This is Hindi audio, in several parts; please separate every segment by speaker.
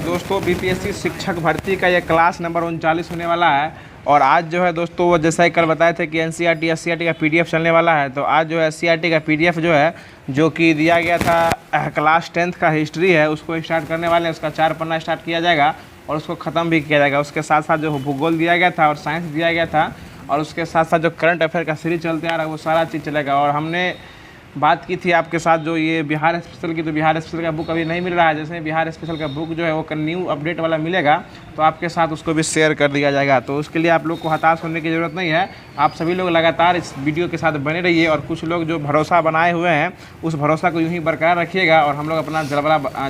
Speaker 1: दोस्तों बीपीएससी शिक्षक भर्ती का ये क्लास नंबर 39 होने वाला है। और आज जो है दोस्तों वो जैसा ही कल बताए थे कि एनसीईआरटी एससीईआरटी का पीडीएफ चलने वाला है, तो आज जो है एससीईआरटी का पीडीएफ जो है जो कि दिया गया था क्लास 10th का हिस्ट्री है उसको स्टार्ट करने वाले हैं। उसका 4 पन्ना स्टार्ट किया जाएगा और उसको ख़त्म भी किया जाएगा। उसके साथ साथ जो भूगोल दिया गया था और साइंस दिया गया था और उसके साथ साथ जो करंट अफेयर का सीरीज चलते आ रहा है वो सारा चीज़ चलेगा। और हमने बात की थी आपके साथ जो ये बिहार स्पेशल की, तो बिहार स्पेशल का बुक अभी नहीं मिल रहा है। जैसे बिहार स्पेशल का बुक जो है वो न्यू अपडेट वाला मिलेगा तो आपके साथ उसको भी शेयर कर दिया जाएगा। तो उसके लिए आप लोग को हताश होने की ज़रूरत नहीं है। आप सभी लोग लगातार इस वीडियो के साथ बने रहिए और कुछ लोग जो भरोसा बनाए हुए हैं उस भरोसा को यूँ ही बरकरार रखिएगा और हम लोग अपना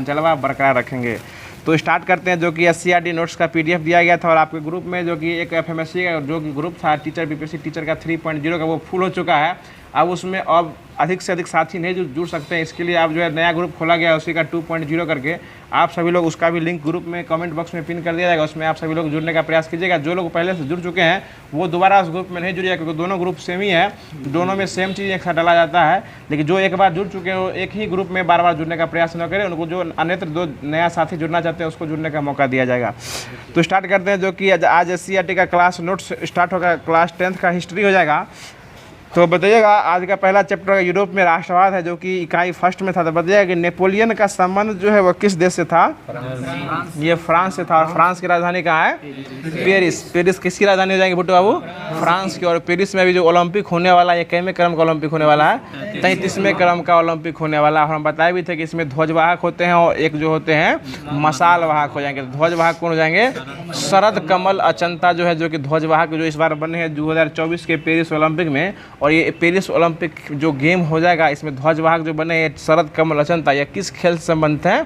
Speaker 1: जलवा बरकरार रखेंगे। तो स्टार्ट करते हैं। जो कि एससीईआरटी नोट्स का पीडीएफ दिया गया था और आपके ग्रुप में जो कि एक एफएमएससी का जो कि ग्रुप था टीचर बीपीएससी टीचर का 3.0 का वो फुल हो चुका है। अब उसमें अब अधिक से अधिक साथी नहीं जुड़ सकते हैं। इसके लिए आप जो है नया ग्रुप खोला गया है उसी का 2.0 करके आप सभी लोग, उसका भी लिंक ग्रुप में कमेंट बॉक्स में पिन कर दिया जाएगा। उसमें आप सभी लोग जुड़ने का प्रयास कीजिएगा। जो लोग पहले से जुड़ चुके हैं वो दोबारा उस ग्रुप में नहीं जुड़िएगा क्योंकि दोनों ग्रुप सेम ही है, दोनों में सेम चीज़ एक साथ डाला जाता है। लेकिन जो एक बार जुड़ चुके हैं वो एक ही ग्रुप में बार बार जुड़ने का प्रयास न करें। उनको जो अन्यत्र दो नया साथी जुड़ना चाहते हैं उसको जुड़ने का मौका दिया जाएगा। तो स्टार्ट करते हैं। जो कि आज एससीईआरटी का क्लास नोट्स स्टार्ट होगा, क्लास 10th का हिस्ट्री हो जाएगा। तो बताइएगा आज का पहला चैप्टर यूरोप में राष्ट्रवाद है जो कि इकाई फर्स्ट में था। तो बताइएगा कि नेपोलियन का संबंध जो है वो किस देश से था? ये फ्रांस से था। और फ्रांस की राजधानी कहाँ है? पेरिस। पेरिस किसकी राजधानी हो जाएंगे भुट्टो बाबू? फ्रांस की। और पेरिस में अभी जो ओलंपिक होने वाला है, ये कितवें क्रम का ओलंपिक होने वाला है? 33वें क्रम का ओलंपिक होने वाला है। और हम बताए भी थे कि इसमें ध्वजवाहक होते हैं और एक जो होते हैं मशाल वाहक हो जाएंगे। तो ध्वजवाहक कौन हो जाएंगे? शरद कमल अचंता जो है जो कि ध्वजवाहक जो इस बार बने हैं 2024 के पेरिस ओलंपिक में। और ये पेरिस ओलंपिक जो गेम हो जाएगा इसमें ध्वजवाहक जो बने हैं शरद कमल अचंता, यह किस खेल से संबंधित है?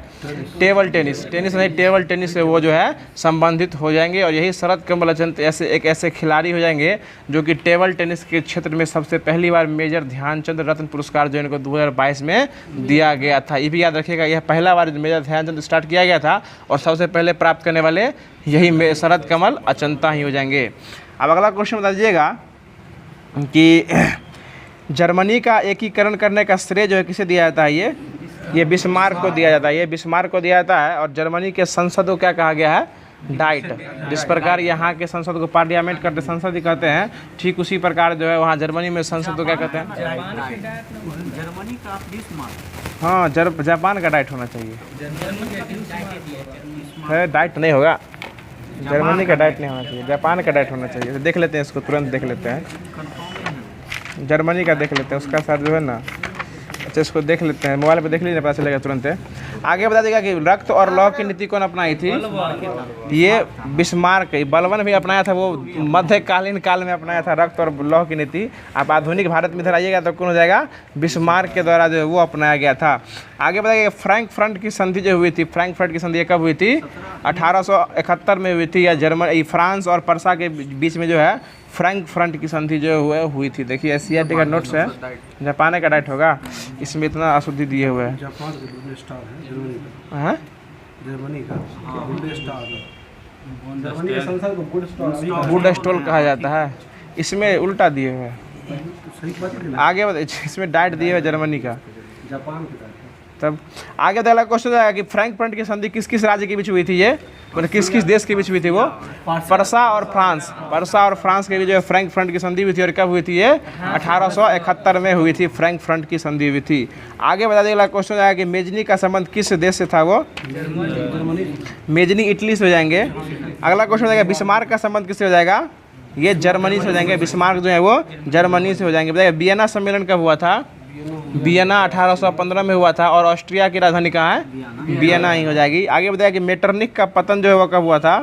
Speaker 1: Table tennis. टेनिस नहीं, टेबल टेनिस से वो जो है संबंधित हो जाएंगे। और यही शरद कमल अचंता ऐसे खिलाड़ी हो जाएंगे जो कि टेबल टेनिस के क्षेत्र में सबसे पहली बार मेजर ध्यानचंद रत्न पुरस्कार जो इनको 2022 में दिया गया था। ये भी याद रखिएगा, यह पहला बार मेजर ध्यानचंद स्टार्ट किया गया था और सबसे पहले प्राप्त करने वाले यही शरद कमल अचंता ही हो जाएंगे। अब अगला क्वेश्चन बता दीजिएगा कि जर्मनी का एकीकरण करने का श्रेय जो है किसे दिया जाता है? ये बिस्मार्क को दिया जाता है। ये बिस्मार्क को दिया जाता है। और जर्मनी के संसद को क्या कहा गया है? डाइट। जिस प्रकार यहाँ के संसद को पार्लियामेंट करते संसद ही कहते हैं, ठीक उसी प्रकार जो है वहाँ जर्मनी में संसद को क्या कहते हैं?
Speaker 2: जर्मनी का बिस्मार्क।
Speaker 1: हाँ, जापान का डाइट होना चाहिए है, डाइट नहीं होगा। जर्मनी का डाइट नहीं होना चाहिए, जापान का डाइट होना चाहिए। तो देख लेते हैं इसको, तुरंत देख लेते हैं। जर्मनी का देख लेते हैं, उसका साथ जो है ना, अच्छा इसको देख लेते हैं, मोबाइल पे देख लीजिए, पता चलेगा तुरंत है। आगे बता देगा कि रक्त और लौह की नीति कौन अपनाई थी? ये बिस्मार्क। बलबन भी अपनाया था, वो मध्यकालीन काल में अपनाया था रक्त और लौह की नीति। आप आधुनिक भारत में इधर आइएगा तो कौन हो जाएगा? बिस्मार्क के द्वारा जो है वो अपनाया गया था। आगे बताइए फ्रैंकफर्ट की संधि जो हुई थी, फ्रैंकफर्ट की संधि कब हुई थी? 1871 में हुई थी। या जर्मनी फ्रांस और पर्सा के बीच में जो है फ्रैंकफर्ट की संधि जो हुई थी। देखिए एससीईआरटी का नोट्स है, जापान का डाइट होगा, इसमें इतना अशुद्धि दिए हुए हैं।
Speaker 3: जापान का गुड स्टार है, जर्मनी का गुड स्टार है। जर्मनी के संसद को
Speaker 1: गुड स्टॉल कहा जाता है, इसमें उल्टा दिए हुए हैं। आगे इसमें डाइट दिए हुए जर्मनी का,
Speaker 3: जापान का।
Speaker 1: तब आगे अगला क्वेश्चन आएगा कि फ्रैंकफर्ट की संधि किस किस राज्य के बीच हुई थी? ये मतलब किस किस देश के बीच हुई थी? वो पर्सा और फ्रांस। पर्सा और फ्रांस के बीच जो है फ्रैंकफर्ट की संधि हुई थी। और कब हुई थी? ये 1871 में हुई थी, फ्रैंकफर्ट की संधि हुई थी। आगे बता देगा क्वेश्चन आएगा कि मेजनी का संबंध किस देश से था? वो मेजनी इटली से हो जाएंगे। अगला क्वेश्चन आएगा बिस्मार्क का संबंध किससे हो जाएगा? ये जर्मनी से हो जाएंगे। बिस्मार्क जो है वो जर्मनी से हो जाएंगे। बताइए वियना सम्मेलन कब हुआ था? वियना 1815 में हुआ था। और ऑस्ट्रिया की राजधानी कहाँ है? वियना ही हो जाएगी। आगे बताया कि मेटरनिक का पतन जो है वो कब हुआ था?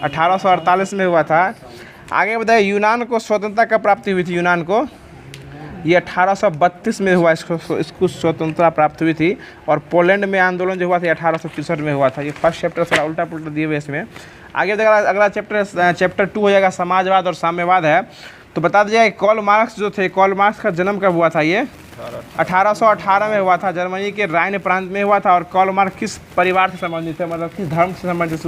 Speaker 1: 1848 में हुआ था। आगे बताया यूनान को स्वतंत्रता कब प्राप्ति हुई थी? यूनान को ये 1832 में हुआ, इसको स्वतंत्रता प्राप्त हुई थी। और पोलैंड में आंदोलन जो हुआ था 1863 में हुआ था। ये फर्स्ट चैप्टर थोड़ा उल्टा पुल्टा दिए हुए इसमें। आगे अगला चैप्टर 2 हो जाएगा, समाजवाद और साम्यवाद है। तो बता दीजिए कॉल मार्क्स जो थे, कॉल मार्क्स का जन्म कब हुआ था? ये 1818 में हुआ था, जर्मनी के राइन प्रांत में हुआ था। और कॉल मार्क्स किस परिवार से संबंधित है, मतलब किस धर्म से संबंधित?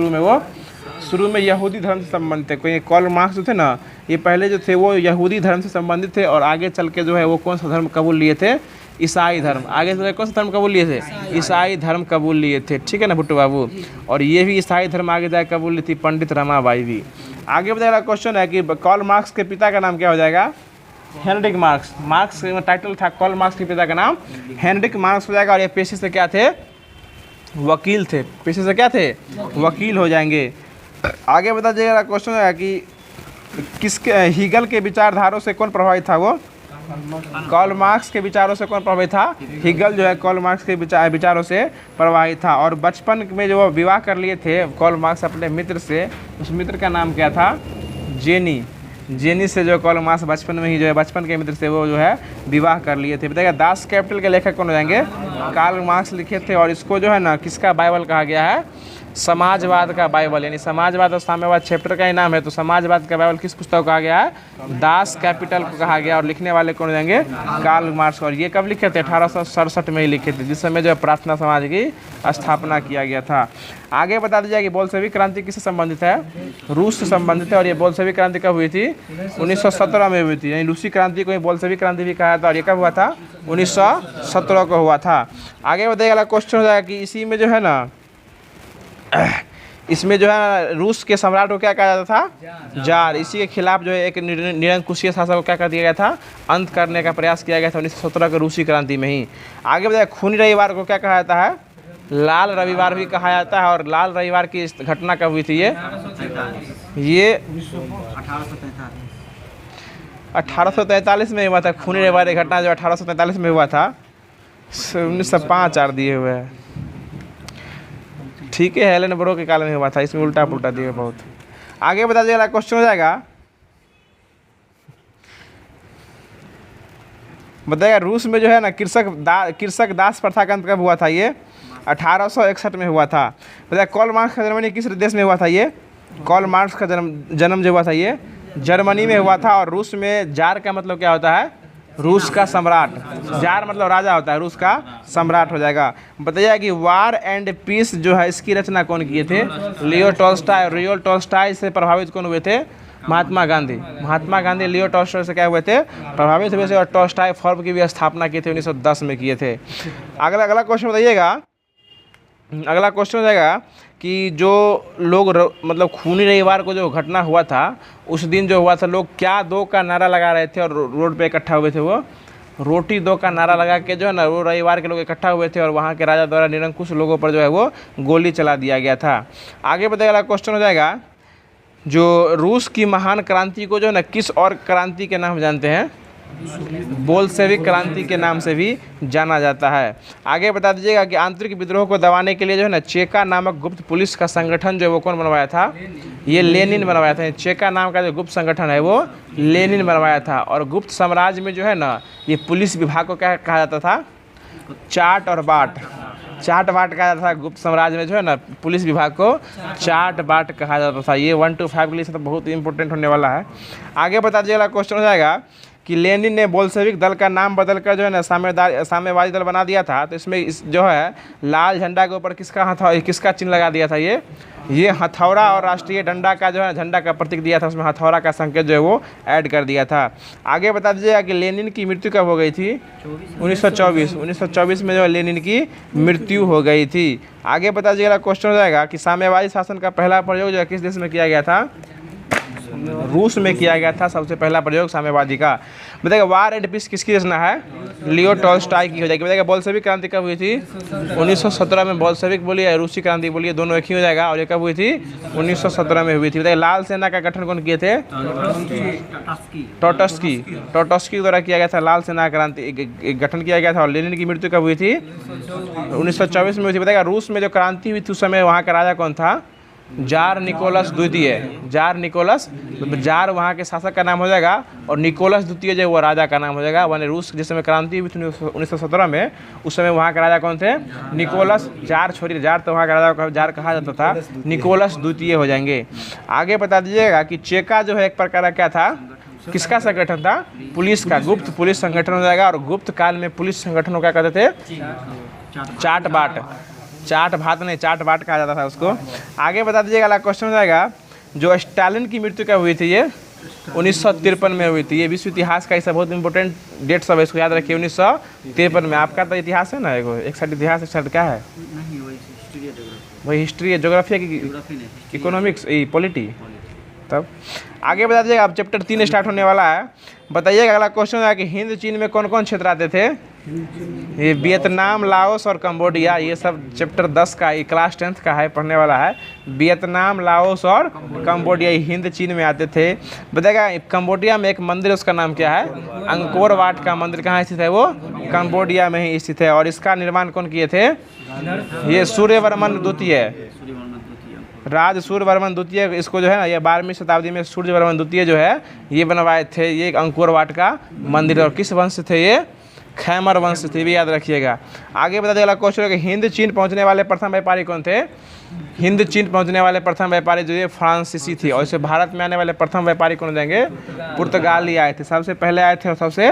Speaker 1: शुरू में यहूदी धर्म से संबंधित थे। कोई कॉल मार्क्स जो थे ना, ये पहले जो थे वो यहूदी धर्म से संबंधित थे और आगे चल के जो है वो कौन सा धर्म कबूल लिए थे? ईसाई धर्म। आगे से कौन सा धर्म कबूल लिए थे? ईसाई धर्म कबूल लिए थे, ठीक है ना भुट्टो बाबू। और ये भी ईसाई धर्म आगे जाकर कबूल ली थी पंडित रमाबाई भी। आगे बताया क्वेश्चन है कि कार्ल मार्क्स के पिता का नाम क्या हो जाएगा? Heinrich Marx. मार्क्स टाइटल था, कार्ल मार्क्स के पिता का नाम हेनरिक मार्क्स हो जाएगा। और ये पेशे से क्या थे? वकील थे। पेशे से क्या थे? वकील हो जाएंगे। आगे बता दीजिएगा क्वेश्चन है कि किसके हीगल के विचारधारों से कौन प्रभावित था? वो कार्ल मार्क्स के विचारों से कौन प्रभावित था? हीगल जो है कार्ल मार्क्स के विचारों से प्रभावित था। और बचपन में जो वो विवाह कर लिए थे कार्ल मार्क्स अपने मित्र से, उस मित्र का नाम क्या था? जेनी। जेनी से जो कार्ल मार्क्स बचपन में ही जो है बचपन के मित्र से वो जो है विवाह कर लिए थे। बताइएगा दास कैपिटल के लेखक कौन हो जाएंगे? कार्ल मार्क्स लिखे थे। और इसको जो है ना किसका बाइबल कहा गया है? समाजवाद का बाइबल। यानी समाजवाद और साम्यवाद चैप्टर का ही नाम है, तो समाजवाद का बाइबल किस पुस्तक को कहा गया है? दास कैपिटल को कहा गया। और लिखने वाले कौन हो जाएंगे? Karl Marx. और ये कब लिखे थे? 1867 में ही लिखे थे, जिस समय जो प्रार्थना समाज की स्थापना किया गया था। आगे बता दीजिए कि बोल्शेविक क्रांति किससे संबंधित है? रूस से संबंधित है। और ये बोल्शेविक क्रांति कब हुई थी? 1917 में हुई थी। यानी रूसी क्रांति को बोल्शेविक क्रांति भी कहा था। और ये कब हुआ था? 1917 को हुआ था। आगे बताइएगा क्वेश्चन हो जाएगा कि इसी में जो है ना, इसमें जो है रूस के सम्राट को क्या कहा जाता था? जार। इसी के खिलाफ जो है एक निरंकुशीय शासक को क्या कर दिया गया था? अंत करने का प्रयास किया गया था 1917 के रूसी क्रांति में ही। आगे बताइए खूनी रविवार को क्या कहा जाता है? लाल रविवार भी कहा जाता है। और लाल रविवार की घटना कब हुई थी? ये 1843 में हुआ था। खूनी रविवार की घटना जो 1843 में हुआ था। 1905 आर दिए हुए हैं, ठीक है। हेलेन ब्रो के काल में हुआ था। इसमें उल्टा पुल्टा दिए बहुत। आगे बता दीजिएगा क्वेश्चन हो जाएगा, बताइएगा रूस में जो है ना कृषक दास प्रथा का अंत कब हुआ था? ये 1861 में हुआ था। बताइए कार्ल मार्क्स का जन्म किस देश में हुआ था? ये कार्ल मार्क्स का जन्म जो हुआ था ये जर्मनी में हुआ था। और रूस में जार का मतलब क्या होता है? रूस का सम्राट। जार मतलब राजा होता है, रूस का सम्राट हो जाएगा। बताइए कि वार एंड पीस जो है इसकी रचना कौन किए थे? Leo Tolstoy. लियो टॉल्स्टॉय से प्रभावित कौन हुए थे? महात्मा गांधी। महात्मा गांधी लियो टॉल्स्टॉय से क्या हुए थे? प्रभावित हुए थे। और टॉल्स्टॉय फॉर्म की भी स्थापना की थी 1910 में किए थे। अगला क्वेश्चन बताइएगा। अगला क्वेश्चन हो जाएगा कि जो लोग मतलब खूनी रविवार को जो घटना हुआ था उस दिन जो हुआ था, लोग क्या दो का नारा लगा रहे थे और रोड पे इकट्ठा हुए थे? वो रोटी दो का नारा लगा के जो है ना वो रविवार के लोग इकट्ठा हुए थे। और वहाँ के राजा द्वारा निरंकुश लोगों पर जो है वो गोली चला दिया गया था। आगे बताइएगा क्वेश्चन हो जाएगा, जो रूस की महान क्रांति को जो है ना किस और क्रांति के नाम जानते हैं? बोल्शेविक क्रांति के नाम से भी जाना जाता है। आगे बता दीजिएगा कि आंतरिक विद्रोह को दबाने के लिए जो है ना चेका नामक गुप्त पुलिस का संगठन जो है वो कौन बनवाया था? ये लेनिन बनवाया था। चेका नाम का जो गुप्त संगठन है वो लेनिन बनवाया था। और गुप्त साम्राज्य में जो है ना ये पुलिस विभाग को क्या कहा जाता था? चाट और बाट। चाट बाट कहा जाता था। गुप्त साम्राज्य में जो है ना पुलिस विभाग को चाट बाट कहा जाता था। ये 1 to 5 के लिए तो बहुत इंपॉर्टेंट होने वाला है। आगे बता दीजिएगा क्वेश्चन हो जाएगा कि लेनिन ने बोल्शेविक दल का नाम बदलकर जो है ना साम्यवादी दल बना दिया था। तो इसमें इस जो है लाल झंडा के ऊपर किसका चिन्ह लगा दिया था? ये हथौड़ा और राष्ट्रीय डंडा का जो है झंडा का प्रतीक दिया था। उसमें हथौड़ा का संकेत जो है वो ऐड कर दिया था। आगे बता दीजिएगा कि लेनिन की मृत्यु कब हो गई थी? 1924 में जो है लेनिन की मृत्यु हो गई थी। आगे बता दीजिएगा क्वेश्चन हो जाएगा कि साम्यवादी शासन का पहला प्रयोग जो है किस देश में किया गया था? रूस में किया गया था सबसे पहला प्रयोग साम्यवादी का। बताइएगा वार एंड पीस किसकी रचना है? लियो टॉल्स्टॉय की हो जाएगी। बताइएगा बोल्शेविक क्रांति कब हुई थी? 1917 में। बोल्शेविक बोलिए रूसी क्रांति बोलिए, दोनों एक ही हो जाएगा। और ये कब हुई थी? 1917 में हुई थी। बताइए लाल सेना का गठन कौन किए थे? टोटस्की द्वारा किया गया था। लाल सेना क्रांति गठन किया गया था। और लेनिन की मृत्यु कब हुई थी? 1924 में हुई थी। बताइएगा रूस में जो क्रांति हुई थी उस समय वहाँ का राजा कौन था? जार निकोलस द्वितीय। जार वहाँ के शासक का नाम हो जाएगा। और निकोलस द्वितीय जो वो राजा का नाम हो जाएगा। मैंने रूस जिस समय क्रांति हुई थी 1917 में, उस समय वहाँ के राजा कौन थे? निकोलस। जार तो वहाँ का राजा को जार कहा जाता था। निकोलस द्वितीय हो जाएंगे। आगे बता दीजिएगा कि चेका जो है एक प्रकार का क्या था? किसका संगठन था? पुलिस का। गुप्त पुलिस संगठन हो जाएगा। और गुप्त काल में पुलिस संगठन को क्या कहते थे? चाट बाट कहा जाता था उसको। आगे बता दीजिएगा अगला क्वेश्चन हो जाएगा, जो स्टालिन की मृत्यु कब हुई थी? ये 1953 में हुई थी। ये विश्व इतिहास का ऐसा बहुत इंपॉर्टेंट डेट सब है, इसको याद रखिए। 1953 में। आपका तो इतिहास है ना, एगो एक साइड इतिहास एक साइड क्या है?
Speaker 2: नहीं, वही हिस्ट्री है, ज्योग्राफी।
Speaker 1: वही हिस्ट्री है, जोग्राफी है कि
Speaker 2: ज्योग्राफी नहीं, हिस्ट्री,
Speaker 1: इकोनॉमिक्स, पॉलिटी। तब आगे बता दीजिएगा। अब चैप्टर 3 स्टार्ट होने वाला है। बताइएगा अगला क्वेश्चन है कि हिंद चीन में कौन कौन क्षेत्र आते थे? ये वियतनाम, लाओस और कंबोडिया। ये सब चैप्टर 10 का, ये क्लास 10th का है, पढ़ने वाला है। वियतनाम, लाओस और कंबोडिया हिंद चीन में आते थे। बताएगा कंबोडिया में एक मंदिर, उसका नाम क्या है? अंकोर वाट का मंदिर। कहाँ स्थित है वो? कंबोडिया में ही स्थित है। और इसका निर्माण कौन किए थे? ये सूर्यवर्मन द्वितीय, राज सूर्यवर्मन द्वितीय। इसको जो है ना, ये 12वीं शताब्दी में सूर्यवर्मन द्वितीय जो है ये बनवाए थे, ये अंकोर वाट का मंदिर। और किस वंश से थे ये? खैमर वंश से थे, भी याद रखिएगा। आगे बता देगा क्वेश्चन है कि हिंद चीन पहुंचने वाले प्रथम व्यापारी कौन थे? हिंद चीन पहुंचने वाले प्रथम व्यापारी जो ये फ्रांसीसी थे। और इसे भारत में आने वाले प्रथम व्यापारी कौन देंगे? पुर्तगाली आए थे, सबसे पहले आए थे और सबसे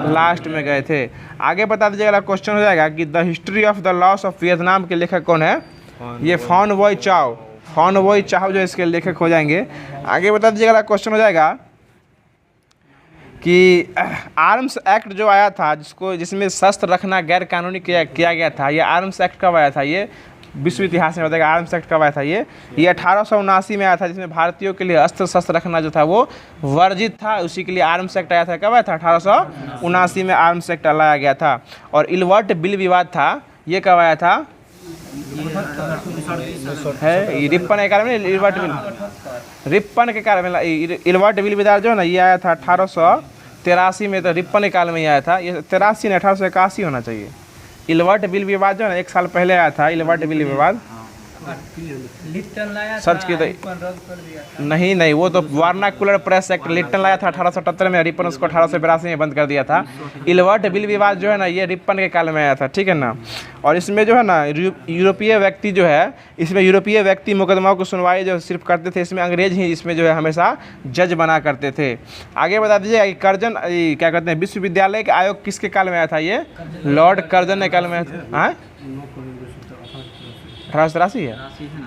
Speaker 1: लास्ट में गए थे। आगे बता दीजिएगा क्वेश्चन हो जाएगा कि the history of the loss of Vietnam के लेखक कौन है? ये फॉन वॉय चाओ, फॉन वॉय चाओ जो इसके लेखक हो जाएंगे। आगे बता दीजिएगा क्वेश्चन हो जाएगा कि आर्म्स एक्ट जो आया था, जिसमें शस्त्र रखना गैर कानूनी किया गया था, ये आर्म्स एक्ट कब आया था? ये विश्व इतिहास में बताएगा आर्म्स एक्ट कब आया था। ये 1879 में आया था, जिसमें भारतीयों के लिए अस्त्र शस्त्र रखना जो था वो वर्जित था। उसी के लिए आर्म्स एक्ट आया था। कब आया था? 1879 में आर्म्स एक्ट लाया गया था। और इलवर्ट बिल विवाद था, ये कब आया था? है रिप्पन के कारण में, इलवर्ट बिल, रिप्पन के कारण में इलवर्ट बिल विवाद जो है ना, ये आया था 1883 में। तो रिप्पन के काल में ही आया था। ये 83 नहीं, 1881 होना चाहिए। इलवर्ट बिल विवाद जो है ना, 1 साल पहले आया था इलवर्ट बिल विवाद। सर्च किए तो नहीं, वो तो वार्नाकुलर प्रेस एक्ट लिप्टन लाया था 1878 में। रिपन उसको 1882 में बंद कर दिया था। इलवर्ट बिल विवाद जो है ना, ये रिपन के काल में आया था, ठीक है ना। और इसमें जो है ना, यूरोपीय व्यक्ति जो है, इसमें यूरोपीय व्यक्ति मुकदमाओं की सुनवाई जो सिर्फ करते थे, इसमें अंग्रेज ही इसमें जो है हमेशा जज बना करते थे। आगे बता दीजिए कर्जन क्या कहते हैं, विश्वविद्यालय के आयोग किसके काल में आया था? ये लॉर्ड कर्जन के काल में आया था। 1883 है।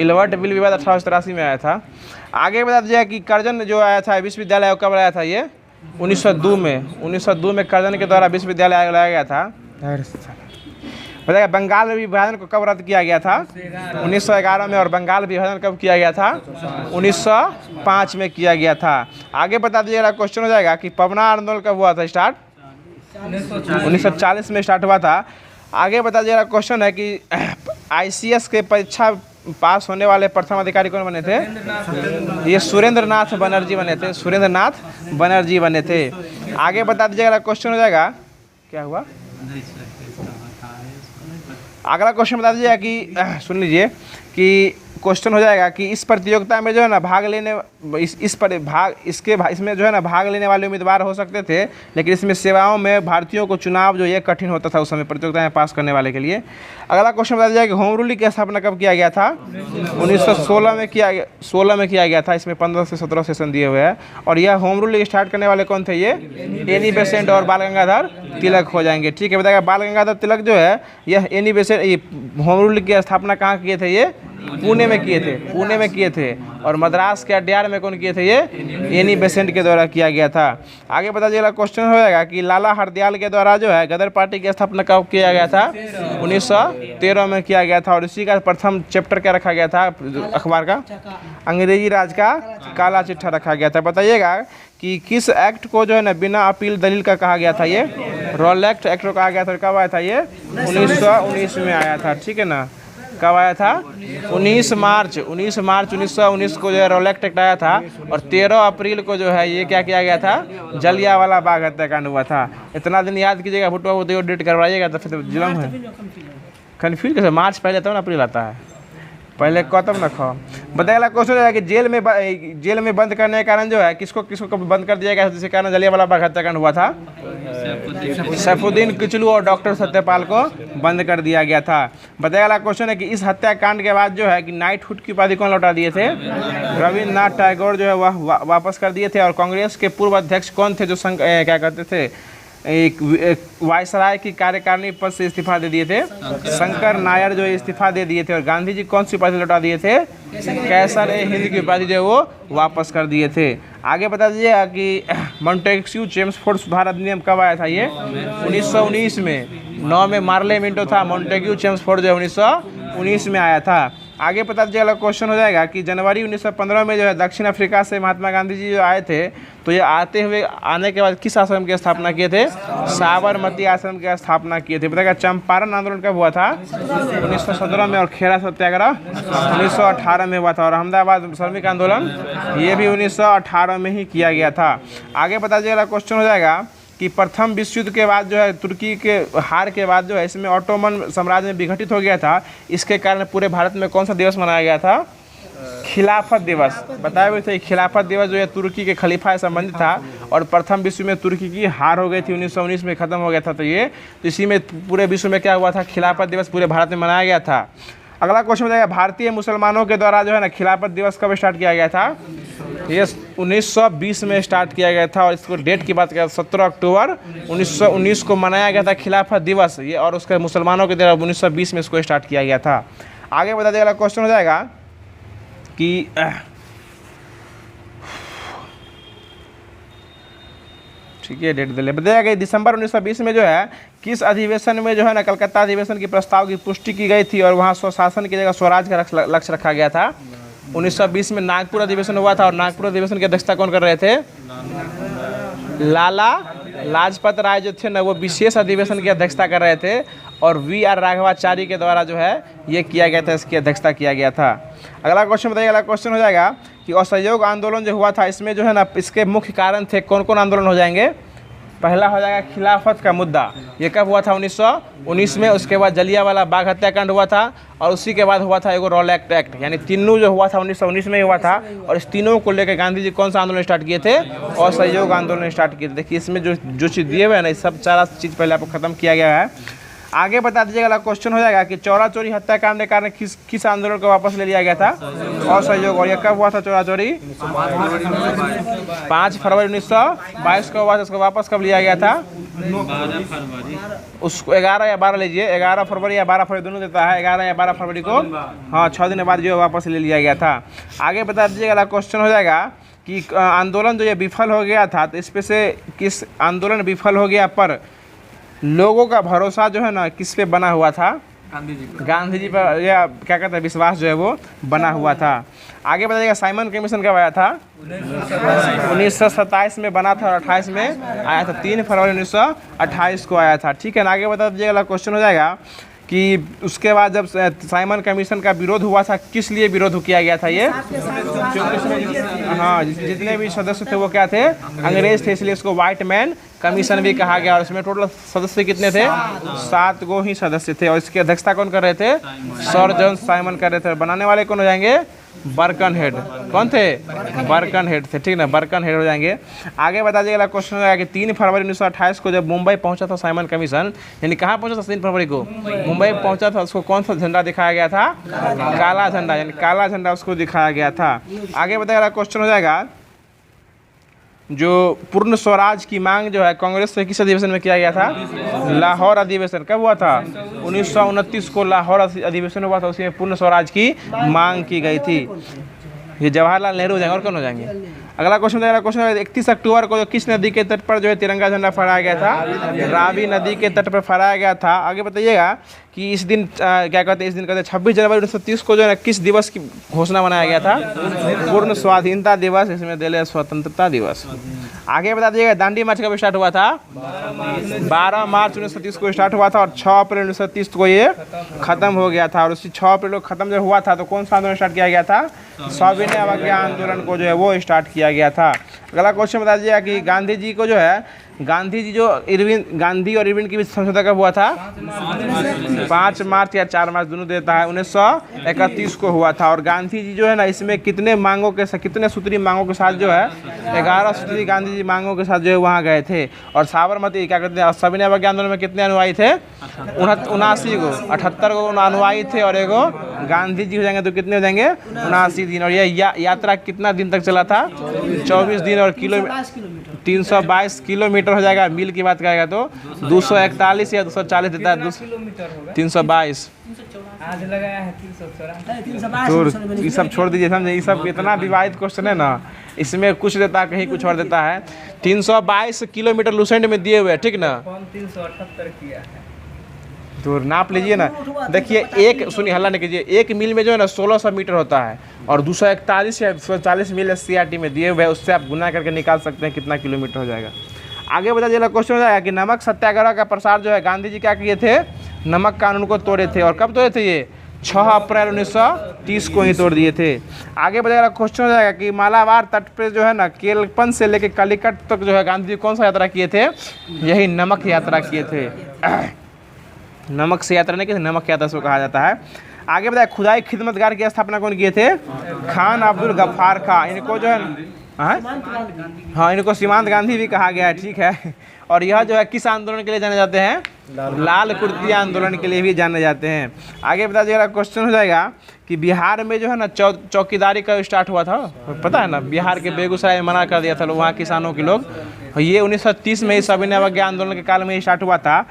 Speaker 1: इलवर्ट बिल विवाद 1883 में आया था। आगे बता दीजिए कि कर्जन जो आया था विश्वविद्यालय आयोग कब आया था? ये 1902 में। 1902 में कर्जन के द्वारा विश्वविद्यालय आयोग लाया गया था। बताइए बंगाल विभाजन को कब रद्द किया गया था? 1911 में। और बंगाल विभाजन कब किया गया था? 1905 में किया गया था। आगे बता दीजिएगा क्वेश्चन हो जाएगा कि पवना आंदोलन कब हुआ था स्टार्ट? 1940 में स्टार्ट हुआ था। आगे बता दीजिएगा क्वेश्चन है कि ICS के परीक्षा पास होने वाले प्रथम अधिकारी कौन बने थे? ये सुरेंद्र नाथ बनर्जी बने थे। सुरेंद्र नाथ बनर्जी बने थे। आगे बता दीजिएगा क्वेश्चन हो जाएगा, क्या हुआ? अगला क्वेश्चन बता दीजिएगा कि सुन लीजिए कि क्वेश्चन हो जाएगा कि इस प्रतियोगिता में जो है ना भाग लेने इसमें जो है ना भाग लेने वाले उम्मीदवार हो सकते थे, लेकिन इसमें सेवाओं में भारतीयों को चुनाव जो ये कठिन होता था उस समय प्रतियोगिता में पास करने वाले के लिए। अगला क्वेश्चन बता दिया कि होम रूल की स्थापना कब किया गया था? 1916 में किया गया था। इसमें 15 से 17 सेशन दिए हुए हैं। और यह होम रूल स्टार्ट करने वाले कौन थे? ये एनी बेसेंट और बाल गंगाधर तिलक हो जाएंगे, ठीक है। बताएगा बाल गंगाधर तिलक जो है यह एनी बेसेंट होम रूल की स्थापना कहाँ किए थे? ये पुणे में किए थे। और मद्रास के अड्यार में कौन किए थे? ये एनी बेसेंट के द्वारा किया गया था। आगे बता दीजिएगा क्वेश्चन हो जाएगा कि लाला हरदयाल के द्वारा जो है गदर पार्टी की स्थापना कब किया गया था? 1913 में किया गया था। और इसी का प्रथम चैप्टर क्या रखा गया था अखबार का? अंग्रेजी राज का काला चिट्ठा रखा गया था। बताइएगा कि किस एक्ट को जो है ना बिना अपील दलील का कहा गया था? ये रॉलेक्ट एक्ट को कहा गया था। कब आया था? ये 1919 में आया था, ठीक है ना। कब आया था? 19 मार्च 1919 को जो है रॉलेक्ट एक्ट आया था। और 13 अप्रैल को जो है ये क्या किया गया था? जलियांवाला बाग हत्याकांड हुआ था। इतना दिन याद कीजिएगा, भुट्टो को तो डेट करवाइएगा तो फिर जुलम है। कन्फ्यूज कैसे? मार्च पहले तब ना अप्रैल आता है, पहले कतम न खाओ। बताइएगा क्वेश्चन है कि जेल में बंद करने के कारण जो है किसको बंद कर दिया गया, जिसके कारण जलियांवाला बाग हत्याकांड हुआ था? सैफुद्दीन किचलू और डॉक्टर सत्यपाल को बंद कर दिया गया था। बताइएगा क्वेश्चन है कि इस हत्याकांड के बाद जो है कि नाइटहुड की उपाधि कौन लौटा दिए थे? रविन्द्रनाथ टैगोर जो है वह वापस कर दिए थे। और कांग्रेस के पूर्व अध्यक्ष कौन थे जो क्या कहते थे एक वायसराय की कार्यकारिणी पद से इस्तीफा दे दिए थे। शंकर नायर जो इस्तीफा दे दिए थे। और गांधी जी कौन सी उपाधि लौटा दिए थे? कैसर ए हिंद की उपाधि जो वो वापस कर दिए थे। आगे बता दीजिएगा कि मॉन्टेस्क्यू चेम्सफोर्ड सुधार अधिनियम कब आया था? ये 1919 में 9 में मार्ले मिंटो था। मॉन्टेस्क्यू चेम्सफोर्ड जो 1919 में आया था। आगे पता चला क्वेश्चन हो जाएगा कि जनवरी 1915 में जो है दक्षिण अफ्रीका से महात्मा गांधी जी जो आए थे, तो ये आने के बाद किस आश्रम की स्थापना किए थे? साबरमती आश्रम की स्थापना किए थे। बताएगा चंपारण आंदोलन कब हुआ था? 1917 में। और खेड़ा सत्याग्रह 1918 में हुआ था। और अहमदाबाद श्रमिक आंदोलन ये भी 1918 में ही किया गया था। आगे पता चला क्वेश्चन हो जाएगा कि प्रथम विश्व युद्ध के बाद जो है तुर्की के हार के बाद जो है इसमें ऑटोमन साम्राज्य में विघटित हो गया था। इसके कारण पूरे भारत में कौन सा दिवस मनाया गया था? खिलाफत दिवस। बताया हुए थे खिलाफत दिवस जो है तुर्की के खलीफा से संबंधित था। और प्रथम विश्व में तुर्की की हार हो गई थी, 1919 में ख़त्म हो गया था। तो इसी में पूरे विश्व में क्या हुआ था? खिलाफत दिवस पूरे भारत में मनाया गया था। अगला क्वेश्चन बताएगा भारतीय मुसलमानों के द्वारा जो है ना खिलाफत दिवस कब स्टार्ट किया गया था? ये 1920 में स्टार्ट किया गया था। और इसको डेट की बात करें 17 अक्टूबर 1919 को मनाया गया था खिलाफत दिवस ये। और उसके मुसलमानों के द्वारा 1920 में इसको स्टार्ट किया गया था। आगे बता दिया क्वेश्चन हो जाएगा कि ठीक है डेट दे ले। बताया गया दिसंबर 1920 में जो है किस अधिवेशन में जो है ना कलकत्ता अधिवेशन की प्रस्ताव की पुष्टि की गई थी और वहाँ स्वशासन की जगह स्वराज का लक्ष्य रखा गया था? 1920 में नागपुर अधिवेशन हुआ था। और नागपुर अधिवेशन की अध्यक्षता कौन कर रहे थे? लाला लाजपत राय जो थे ना वो विशेष अधिवेशन की अध्यक्षता कर रहे थे। और VR राघवाचारी के द्वारा जो है ये किया गया था, इसकी अध्यक्षता किया गया था। अगला क्वेश्चन बताइए। अगला क्वेश्चन हो जाएगा कि असहयोग आंदोलन जो हुआ था इसमें जो है ना इसके मुख्य कारण थे कौन कौन आंदोलन हो जाएंगे? पहला हो जाएगा खिलाफत का मुद्दा। ये कब हुआ था? 1919 में। उसके बाद जलियांवाला बाग हत्याकांड हुआ था। और उसी के बाद हुआ था एगो रॉलेट एक्ट। यानी तीनों जो हुआ था 1919 में हुआ था। और इस तीनों को लेकर गांधी जी कौन सा आंदोलन स्टार्ट किए थे? असहयोग आंदोलन स्टार्ट किए थे। देखिए इसमें जो चीज़ दिए हुए हैं ना इस सब सारा चीज़ पहले आपको खत्म किया गया है। आगे बता दीजिएगा। अगला क्वेश्चन हो जाएगा कि चौरा चोरी हत्याकांड के कारण किस आंदोलन को वापस ले लिया गया था? असहयोग। और यह कब हुआ था चौरा चोरी? 5 फरवरी 1922 को हुआ था। इसको वापस कब लिया गया था?
Speaker 2: 12 फरवरी।
Speaker 1: उसको 11 या 12 लीजिए। 11 फरवरी या 12 फरवरी दोनों देता है। 11 या 12 फरवरी को हाँ 6 दिन बाद जो है वापस ले लिया गया था। आगे बता दीजिएगा। अगला क्वेश्चन हो जाएगा कि आंदोलन जो ये विफल हो गया था तो इस पे से किस आंदोलन विफल हो गया पर लोगों का भरोसा जो है ना किस पे बना हुआ था? गांधी जी पर, या क्या कहते हैं विश्वास जो है वो बना हुआ था। आगे बताइएगा साइमन कमीशन कब आया था? 1927 में बना था और 28 में आया था। 3 फरवरी 1928 को आया था। ठीक है ना। आगे बता दीजिएगा। अगला क्वेश्चन हो जाएगा कि उसके बाद जब साइमन कमीशन का विरोध हुआ था किस लिए विरोध किया गया था? ये क्योंकि इसमें हाँ जितने भी सदस्य थे वो क्या थे? अंग्रेज थे, इसलिए इसको व्हाइट मैन कमीशन भी कहा गया। और इसमें टोटल सदस्य कितने थे? 7 गो ही सदस्य थे। और इसकी अध्यक्षता कौन कर रहे थे? सर जॉन साइमन कर रहे थे। बनाने वाले कौन हो जाएंगे? बर्कनहेड। कौन थे? बर्कनहेड थे। ठीक ना, बर्कनहेड हो जाएंगे। आगे बता दीजिएगा। क्वेश्चन हो जाएगा कि 3 फरवरी 1928 को जब मुंबई पहुंचा था साइमन कमीशन, यानी कहाँ पहुंचा था? 3 फरवरी को मुंबई पहुंचा था। उसको कौन सा झंडा दिखाया गया था? काला झंडा। यानी काला झंडा उसको दिखाया गया था। आगे बताइएगा। क्वेश्चन हो जाएगा जो पूर्ण स्वराज की मांग जो है कांग्रेस से किस अधिवेशन में किया गया था? लाहौर अधिवेशन। कब हुआ था? 1929 को लाहौर अधिवेशन हुआ था। उसमें पूर्ण स्वराज की मांग की गई थी। ये जवाहरलाल नेहरू हो जाएंगे और कौन हो जाएंगे? अगला क्वेश्चन है 31 अक्टूबर को किस नदी के तट पर जो है तिरंगा झंडा फहराया गया था? रावी नदी के तट पर फहराया गया था। आगे बताइएगा कि इस दिन क्या कहते हैं? इस दिन कहते हैं 26 जनवरी 1930 को जो है किस दिवस की घोषणा बनाया गया था? पूर्ण स्वाधीनता दिवस। इसमें दिले स्वतंत्रता दिवस। आगे बता दीजिएगा दांडी मार्च कब स्टार्ट हुआ था? 12 मार्च 1930 को स्टार्ट हुआ था और 6 अप्रैल 1930 को ये खत्म हो गया था। और उसी 6 अप्रैल को खत्म जब हुआ था तो कौन सा आंदोलन स्टार्ट किया गया था? सविनय अवज्ञा आंदोलन को जो है वो स्टार्ट किया गया था। अगला क्वेश्चन बता दीजिएगा कि गांधी जी को जो है गांधी और इरविन के बीच समझौता कब हुआ था? 5 मार्च या 4 मार्च दोनों देता है। 1931 को हुआ था। और गांधी जी जो है ना इसमें कितने सूत्री मांगों के साथ जो है 11 सूत्री गांधी जी मांगों के साथ जो है वहाँ गए थे। और साबरमती क्या कहते हैं सविनय अवज्ञा आंदोलन में कितने अनुयायी थे? 79 गो। 78 गो अनुयायी थे और एगो गांधी जी हो जाएंगे तो कितने हो जाएंगे? 79। दिन, और यह यात्रा कितना दिन तक चला था? 24 दिन, और 322 किलोमीटर हो जाएगा। मील की बात करेगा तो 241 या 240 देता है, 322।
Speaker 2: आज लगाया है 384।
Speaker 1: तो ये सब छोड़ दीजिए, समझे, ये सब इतना विवादित क्वेश्चन है ना, इसमें कुछ देता है कहीं कुछ और देता है। 322 किलोमीटर लूसेंट में दिए हुए हैं, ठीक ना?
Speaker 2: 378 किया है।
Speaker 1: तो नाप लीजिए ना, देखिए एक, सुनिए हल्ला नहीं कीजिए, एक मील में जो है ना 1600 मीटर होता है, और 241 या 240 मील SCRT में दिए हुए हैं, उससे आप गुना करके निकाल सकते हैं कितना किलोमीटर हो जाएगा। आगे बता दीजिए, क्वेश्चन हो जाएगा कि नमक सत्याग्रह का प्रसार जो है गांधी जी क्या किए थे? नमक कानून को तोड़े थे, और कब तोड़े थे? ये 6 अप्रैल 1930 को ही तोड़ दिए थे। आगे बताएगा, क्वेश्चन हो जाएगा कि मालाबार तट पे जो है ना केलपन से लेकर कालीकट तक जो है गांधी जी कौन सा यात्रा किए थे? यही नमक यात्रा किए थे। नमक से यात्रा नहीं किए, नमक यात्रा से कहा जाता है। आगे बताया, खुदाई खिदमतगार की स्थापना कौन किए थे? खान अब्दुल गफ्फार खां। इनको जो है हाँ, इनको सीमांत गांधी भी कहा गया है, ठीक है। और यह जो है किस आंदोलन के लिए जाने जाते हैं? लाल कुर्ती आंदोलन के लिए भी जाने जाते हैं। आगे बता दीजिएगा, क्वेश्चन हो जाएगा कि बिहार में जो है ना चौकीदारी का स्टार्ट हुआ था, पता है ना? बिहार के बेगूसराय में मना कर दिया था वहाँ किसानों के लोग। ये 1930 में ही सविनय अवज्ञा आंदोलन के काल में ही स्टार्ट हुआ था।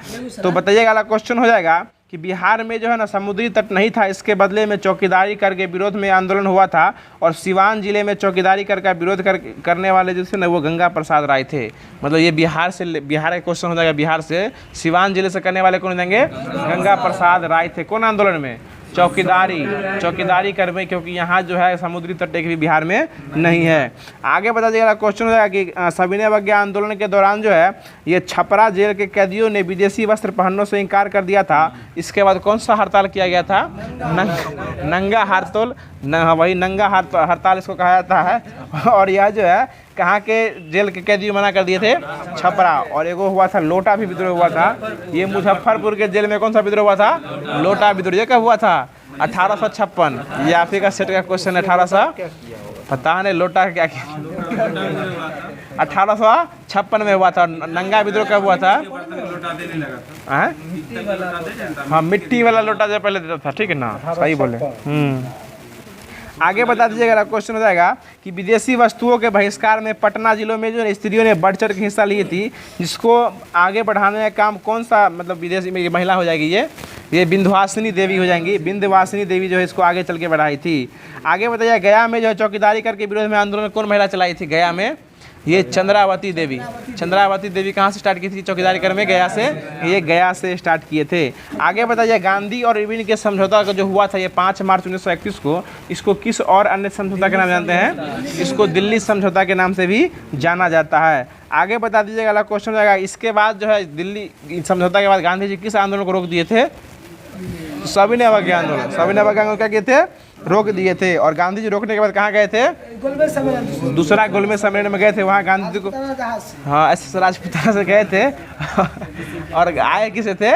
Speaker 1: तो बताइएगा, अगला क्वेश्चन हो जाएगा कि बिहार में जो है ना समुद्री तट नहीं था, इसके बदले में चौकीदारी कर के विरोध में आंदोलन हुआ था, और सिवान जिले में चौकीदारी कर का विरोध करने वाले जो थे ना वो गंगा प्रसाद राय थे। मतलब ये बिहार का क्वेश्चन हो जाएगा। बिहार से सिवान जिले से करने वाले कौन जाएंगे? गंगा प्रसाद राय थे। कौन आंदोलन में? चौकीदारी कर में, क्योंकि यहाँ जो है समुद्री तट एक भी बिहार में नहीं है। आगे बता दीजिएगा, क्वेश्चन हो जाएगा कि सविनय अवज्ञा आंदोलन के दौरान जो है ये छपरा जेल के कैदियों ने विदेशी वस्त्र पहनने से इनकार कर दिया था। इसके बाद कौन सा हड़ताल किया गया था? नंगा हड़ताल। वही नंगा हड़ताल इसको कहा जाता है। और यह जो है कहाँ के जेल के कैदी मना कर दिए थे? छपरा। और एगो हुआ था लोटा भी विद्रोह हुआ था। ये मुजफ्फरपुर के जेल में कौन सा विद्रोह हुआ था? लोटा विद्रोह। ये कब हुआ था? 1856। ये आप ही का सेट का क्वेश्चन है। 1800 पता नहीं लोटा क्या किया। 1856 में हुआ था। नंगा विद्रोह कब हुआ था? हाँ, मिट्टी वाला लोटा जो पहले देता था, ठीक है ना? सही बोले। आगे बता दीजिएगा, क्वेश्चन हो जाएगा कि विदेशी वस्तुओं के बहिष्कार में पटना जिलों में जो स्त्रियों ने बढ़ चढ़ के हिस्सा ली थी, जिसको आगे बढ़ाने का काम कौन सा, मतलब विदेशी में महिला हो जाएगी? ये विंध्यवासिनी देवी हो जाएंगी। विंध्यवासिनी देवी जो है इसको आगे चल के बढ़ाई थी। आगे बताइए, गया में जो है चौकीदारी करके विरोध में आंदोलन कौन महिला चलाई थी? गया में ये चंद्रावती देवी। चंद्रावती देवी कहाँ से स्टार्ट की थी चौकीदारी करने में? गया से। ये गया से स्टार्ट किए थे। आगे बताइए, गांधी और इरविन के समझौता का जो हुआ था ये 5 मार्च 1931 को, इसको किस और अन्य समझौता के नाम जानते हैं? इसको दिल्ली समझौता के नाम से भी जाना जाता है। आगे बता दीजिएगा, अगला क्वेश्चन हो जाएगा, इसके बाद जो है दिल्ली समझौता के बाद गांधी जी किस आंदोलन को रोक दिए थे? सविनय अवज्ञा आंदोलन। सविनय अवज्ञा आंदोलन क्या किए थे? रोक दिए थे। और गांधी जी रोकने के बाद कहाँ गए थे? दूसरा गोलमेज सम्मेलन में गए थे। वहाँ गांधी जी को हाँ SS राजपूताना से गए थे। और आए किसे थे?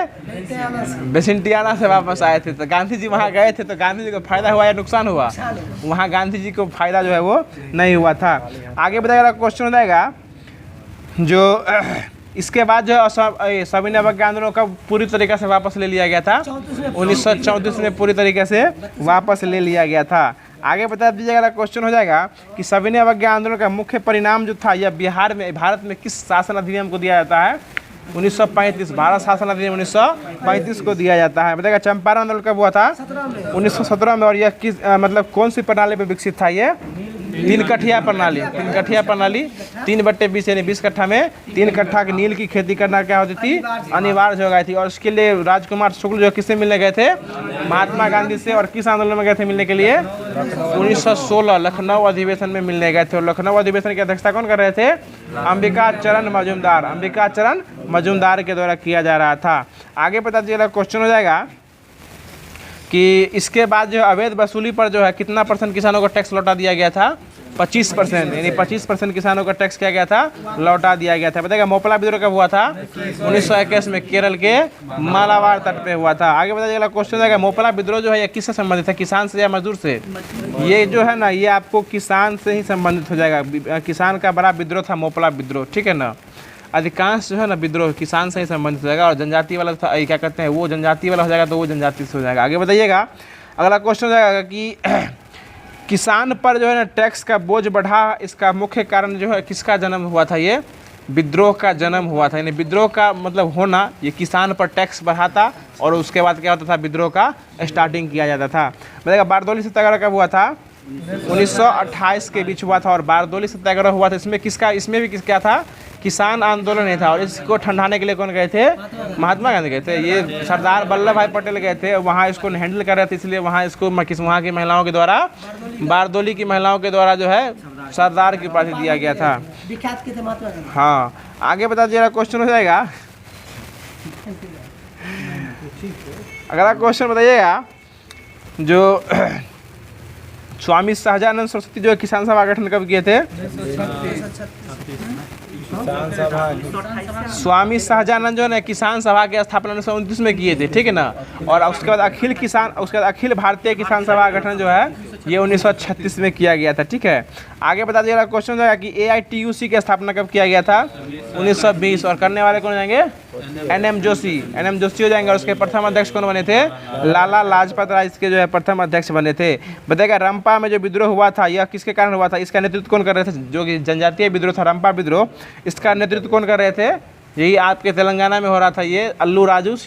Speaker 1: बेसिंटियाना से वापस आए थे। तो गांधी जी वहाँ गए थे, तो गांधी जी को फायदा हुआ या नुकसान हुआ? वहाँ गांधी जी को फायदा जो है वो नहीं हुआ था। आगे बताएगा, क्वेश्चन हो जाएगा जो इसके बाद जो है सविनय अवज्ञा आंदोलन का पूरी तरीके से वापस ले लिया गया था। 1934 में पूरी तरीके से वापस ले लिया गया था। आगे बता दीजिएगा, क्वेश्चन हो जाएगा कि सविनय अवज्ञा आंदोलन का मुख्य परिणाम जो था यह भारत में किस शासन अधिनियम को दिया जाता है? 1935। भारत शासन अधिनियम 1935 को दिया जाता है। बताएगा, चंपारण आंदोलन कब हुआ था? 1917 में। और यह किस मतलब कौन सी प्रणाली पर विकसित था? ये 3 कठिया प्रणाली। 3 कठिया प्रणाली 3/20 यानी 20 कट्ठा में 3 कट्ठा की नील की खेती करना क्या होती थी? अनिवार्य हो गई थी। और उसके लिए राजकुमार शुक्ल जो किससे मिलने गए थे? महात्मा गांधी से। और किस आंदोलन में गए थे मिलने के लिए? 1916 लखनऊ अधिवेशन में मिलने गए थे। और लखनऊ अधिवेशन की अध्यक्षता कौन कर रहे थे? अंबिका चरण मजूमदार। अंबिका चरण मजूमदार के द्वारा किया जा रहा था। आगे पता चलिए, क्वेश्चन हो जाएगा कि इसके बाद जो अवैध वसूली पर जो है कितना % किसानों को टैक्स लौटा दिया गया था? 25%। यानी 25% किसानों का टैक्स किया गया था, लौटा दिया गया था। बताइएगा, मोपला विद्रोह कब हुआ था? 1921 में केरल के मालाबार तट पे हुआ था। आगे बताइएगा, क्वेश्चन जाएगा, मोपला विद्रोह जो है ये किससे संबंधित है? किसान से या मजदूर से? ये जो है ना ये आपको किसान से ही संबंधित हो जाएगा। किसान का बड़ा विद्रोह था मोपला विद्रोह, ठीक है ना? अधिकांश जो है ना विद्रोह किसान से ही संबंधित हो जाएगा। और जनजाति वाला था क्या कहते हैं वो जनजाति वाला हो जाएगा तो वो जनजाति से हो जाएगा। आगे बताइएगा, अगला क्वेश्चन हो जाएगा कि किसान पर जो है ना टैक्स का बोझ बढ़ा, इसका मुख्य कारण जो है किसका जन्म हुआ था, ये विद्रोह का जन्म हुआ था। यानी विद्रोह का मतलब होना, ये किसान पर टैक्स बढ़ाता और उसके बाद क्या होता था, विद्रोह का स्टार्टिंग किया जाता था। बताइएगा बारदौली सत्याग्रह कब हुआ था, 1928 के बीच हुआ था। और बारदौली सत्याग्रह हुआ था, इसमें भी क्या था, किसान आंदोलन नहीं था। और इसको ठंडाने के लिए कौन गए थे, महात्मा गांधी गए थे। ये सरदार वल्लभ भाई पटेल गए थे, वहाँ इसको हैंडल कर रहे थे, इसलिए वहाँ इसको वहाँ की महिलाओं के द्वारा, बारदौली की महिलाओं के द्वारा जो है सरदार की उपाधि दिया गया था।
Speaker 4: विख्यात के थे महात्मा गांधी।
Speaker 1: हाँ, आगे बता दीजिएगा, क्वेश्चन हो जाएगा। अगला क्वेश्चन बताइएगा, जो स्वामी सहजानंद सरस्वती जो है किसान सभा गठन कब किए थे, स्वामी सहजानंद जो है ना किसान सभा की स्थापना 1929 में किए थे, ठीक है ना। और उसके बाद अखिल भारतीय किसान सभा गठन जो है ये 1936 में किया गया था, ठीक है। आगे बता दीजिएगा, क्वेश्चन जो है कि AITUC की स्थापना कब किया गया था, 1920। और करने वाले कौन जाएंगे, NM जोशी हो जाएंगे। और उसके प्रथम अध्यक्ष कौन बने थे, लाला लाजपत राय इसके जो है प्रथम अध्यक्ष बने थे। बताइएगा रंपा में जो विद्रोह हुआ था यह किसके कारण हुआ था, इसका नेतृत्व कौन कर रहे थे, जो कि जनजातीय विद्रोह था रंपा विद्रोह, इसका नेतृत्व कौन कर रहे थे, यही आपके तेलंगाना में हो रहा था, ये अल्लूरी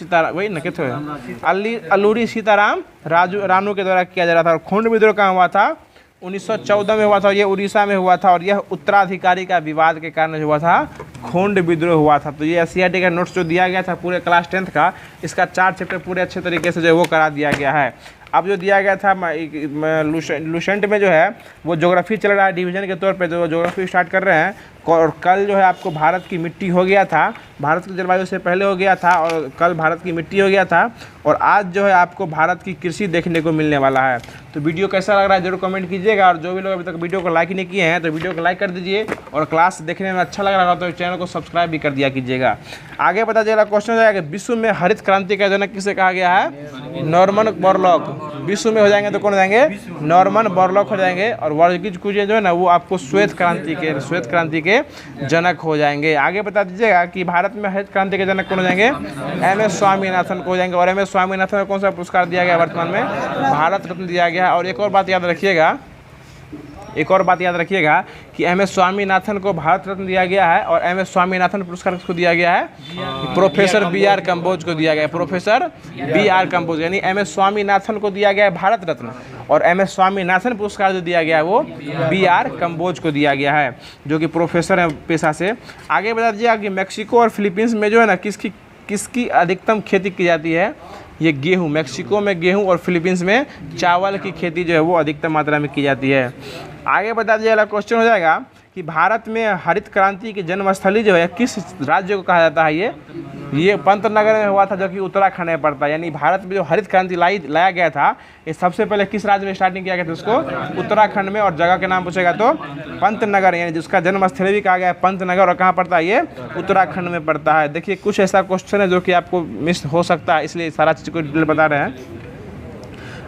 Speaker 1: सीताराम रानू के द्वारा किया जा रहा था। और खोंड विद्रोह कहाँ हुआ था, 1914 में हुआ था, ये उड़ीसा में हुआ था। और यह उत्तराधिकारी का विवाद के कारण जो हुआ था, खोंड विद्रोह हुआ था। तो ये SCERT का नोट्स जो दिया गया था पूरे क्लास 10th का, इसका 4 चैप्टर पूरे अच्छे तरीके से जो है वो करा दिया गया है। अब जो दिया गया था लुसेंट में जो है वो ज्योग्राफी चल रहा है, डिवीजन के तौर पे जो ज्योग्राफी स्टार्ट कर रहे हैं। और कल जो है आपको भारत की मिट्टी हो गया था, भारत की जलवायु से पहले हो गया था, और कल भारत की मिट्टी हो गया था। और आज जो है आपको भारत की कृषि देखने को मिलने वाला है। तो वीडियो कैसा लग रहा है जरूर कमेंट कीजिएगा। और जो भी लोग अभी तक वीडियो को लाइक नहीं किए हैं तो वीडियो को लाइक कर दीजिए। और क्लास देखने में अच्छा लग रहा है तो चैनल को सब्सक्राइब भी कर दिया कीजिएगा। आगे बता दीजिएगा, क्वेश्चन हो जाएगा, विश्व में हरित क्रांति का जनक किसे कहा गया है, नॉर्मन बोरलॉग। विश्व में हो जाएंगे तो कौन हो जाएंगे, नॉर्मन बोरलॉग हो जाएंगे। और वर्गीज कुरियन जो है ना वो आपको श्वेत क्रांति के जनक हो जाएंगे। आगे बता दीजिएगा कि भारत में हरित क्रांति के जनक कौन हो जाएंगे, MS स्वामीनाथन को हो जाएंगे। और MS स्वामीनाथन को कौन सा पुरस्कार दिया गया, वर्तमान में भारत रत्न दिया गया। और एक और बात याद रखिएगा कि MS स्वामीनाथन को भारत रत्न दिया गया है। और MS स्वामीनाथन पुरस्कार किसको दिया गया है, प्रोफेसर BR कंबोज को दिया गया है, प्रोफेसर BR कंबोज। यानी MS स्वामीनाथन को दिया गया है भारत रत्न, और MS स्वामीनाथन पुरस्कार जो दिया गया है वो BR कंबोज को दिया गया है, जो कि प्रोफेसर है पेशा से। आगे बता दीजिएगा कि मैक्सिको और फिलीपींस में जो है ना किसकी अधिकतम खेती की जाती है, ये गेहूँ। मैक्सिको में गेहूँ और फिलीपींस में चावल की खेती जो है वो अधिकतम मात्रा में की जाती है। आगे बता दीजिएगा, क्वेश्चन हो जाएगा कि भारत में हरित क्रांति की जन्मस्थली जो है किस राज्य को कहा जाता है, ये पंतनगर में हुआ था, जो कि उत्तराखंड में पड़ता है। यानी भारत में जो हरित क्रांति लाया गया था ये सबसे पहले किस राज्य में स्टार्टिंग किया गया था, उसको उत्तराखंड में। और जगह के नाम पूछेगा तो पंतनगर, यानी जिसका जन्मस्थली भी कहा गया है पंतनगर। और कहाँ पड़ता है, ये उत्तराखंड में पड़ता है। देखिए कुछ ऐसा क्वेश्चन है जो कि आपको मिस हो सकता है, इसलिए सारा चीज़ को डिटेल बता रहे हैं।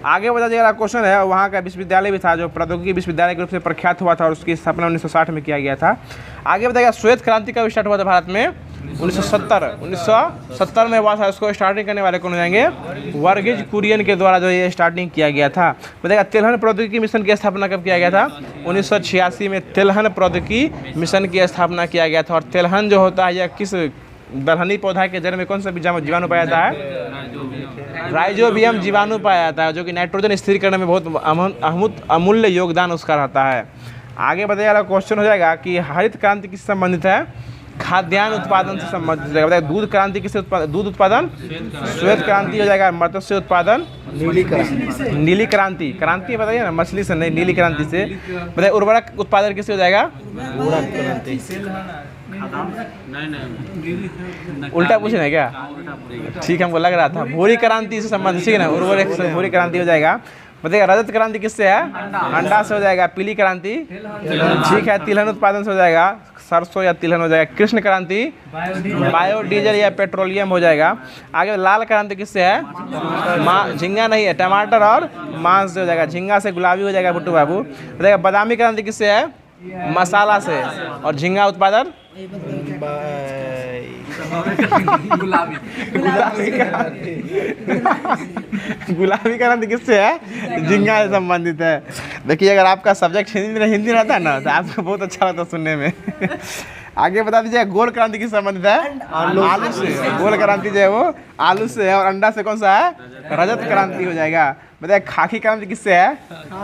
Speaker 1: आगे बता दीजिएगा, क्वेश्चन है वहाँ का विश्वविद्यालय भी था जो प्रौद्योगिकी विश्वविद्यालय के रूप से प्रख्यात हुआ था, और उसकी स्थापना 1960 में किया गया था। आगे बताइएगा, श्वेत क्रांति का स्टार्ट हुआ था भारत में 1970 में हुआ था। उसको स्टार्टिंग करने वाले कौन हो जाएंगे, वर्गीज कुरियन के द्वारा जो ये स्टार्टिंग किया गया था। बताइएगा तिलहन प्रौद्योगिकी मिशन की स्थापना कब किया गया था, 1986 में तिलहन प्रौद्योगिकी मिशन की स्थापना किया गया था। और तिलहन जो होता है यह किस दलहनी पौधा के जड़ में कौन सा जीवाणु पाया जाता है, राइजोबियम जीवाणु पाया जाता है, जो कि नाइट्रोजन स्थिरीकरण में बहुत अमूल्य योगदान उसका रहता है। आगे बताइएगा, क्वेश्चन हो जाएगा कि हरित क्रांति किससे संबंधित है, खाद्यान्न उत्पादन से संबंधित है। बताइए दूध क्रांति किससे दूध उत्पादन, श्वेत क्रांति हो जाएगा मत्स्य उत्पादन, नीली क्रांति बताइए ना, मछली से नहीं, नीली क्रांति से। बताइए उर्वरक उत्पादन किससे हो जाएगा, उल्टा पूछे ना क्या, ठीक हमको लग रहा था। भूरी क्रांति से संबंधित, ठीक है ना, उर्वरक से भूरी क्रांति हो जाएगा। बताइएगा रजत क्रांति किससे है, अंडा से हो जाएगा। पीली क्रांति ठीक है, तिलहन उत्पादन से हो जाएगा, सरसों या तिलहन हो जाएगा। कृष्ण क्रांति बायोडीजल या पेट्रोलियम हो जाएगा। आगे लाल क्रांति किससे है, झींगा नहीं है, टमाटर और मांस से हो जाएगा। झींगा से गुलाबी हो जाएगा बुट्टू बाबू। बताइएगा बादामी क्रांति किससे है, मसाला से। और झींगा उत्पादन गुलाबी क्रांति किससे है? झींगा से संबंधित है। देखिए अगर आपका सब्जेक्ट हिंदी रहता है ना तो आपको बहुत अच्छा लगता है सुनने में। आगे बता दीजिए गोल क्रांति किससे संबंधित है? आलू से। गोल क्रांति जो है वो आलू से है और अंडा से कौन सा है? रजत क्रांति हो जाएगा। बताइए खाकी क्रांति किससे है?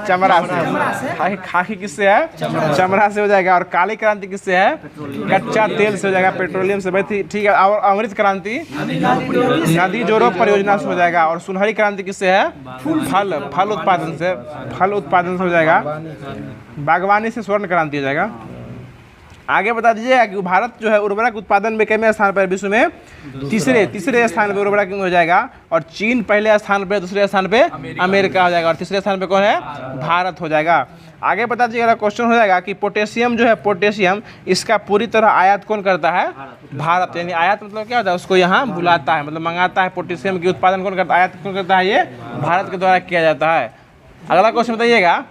Speaker 1: चमड़ा से। खाकी किससे है? चमड़ा से हो जाएगा। और काली क्रांति किससे है? कच्चा तेल से हो जाएगा, पेट्रोलियम से। भाई ठीक है। और अमृत क्रांति नदी जोड़ों परियोजना से हो जाएगा। और सुनहरी क्रांति किससे है? फल उत्पादन से। फल उत्पादन से हो जाएगा। बागवानी से स्वर्ण क्रांति हो जाएगा। आगे बता दीजिए कि भारत जो है उर्वरक उत्पादन में कितने स्थान पर? विश्व में तीसरे स्थान पर उर्वरक हो जाएगा। और चीन पहले स्थान पर, दूसरे स्थान पे अमेरिका हो जाएगा। और तीसरे स्थान पे कौन है? भारत हो जाएगा। आगे बता दीजिएगा क्वेश्चन हो जाएगा कि पोटेशियम जो है, पोटेशियम इसका पूरी तरह आयात कौन करता है? भारत। यानी आयात मतलब क्या होता है? उसको यहाँ बुलाता है, मतलब मंगाता है। पोटेशियम की उत्पादन कौन करता है? आयात कौन करता है? ये भारत के द्वारा किया जाता है। अगला क्वेश्चन बताइएगा।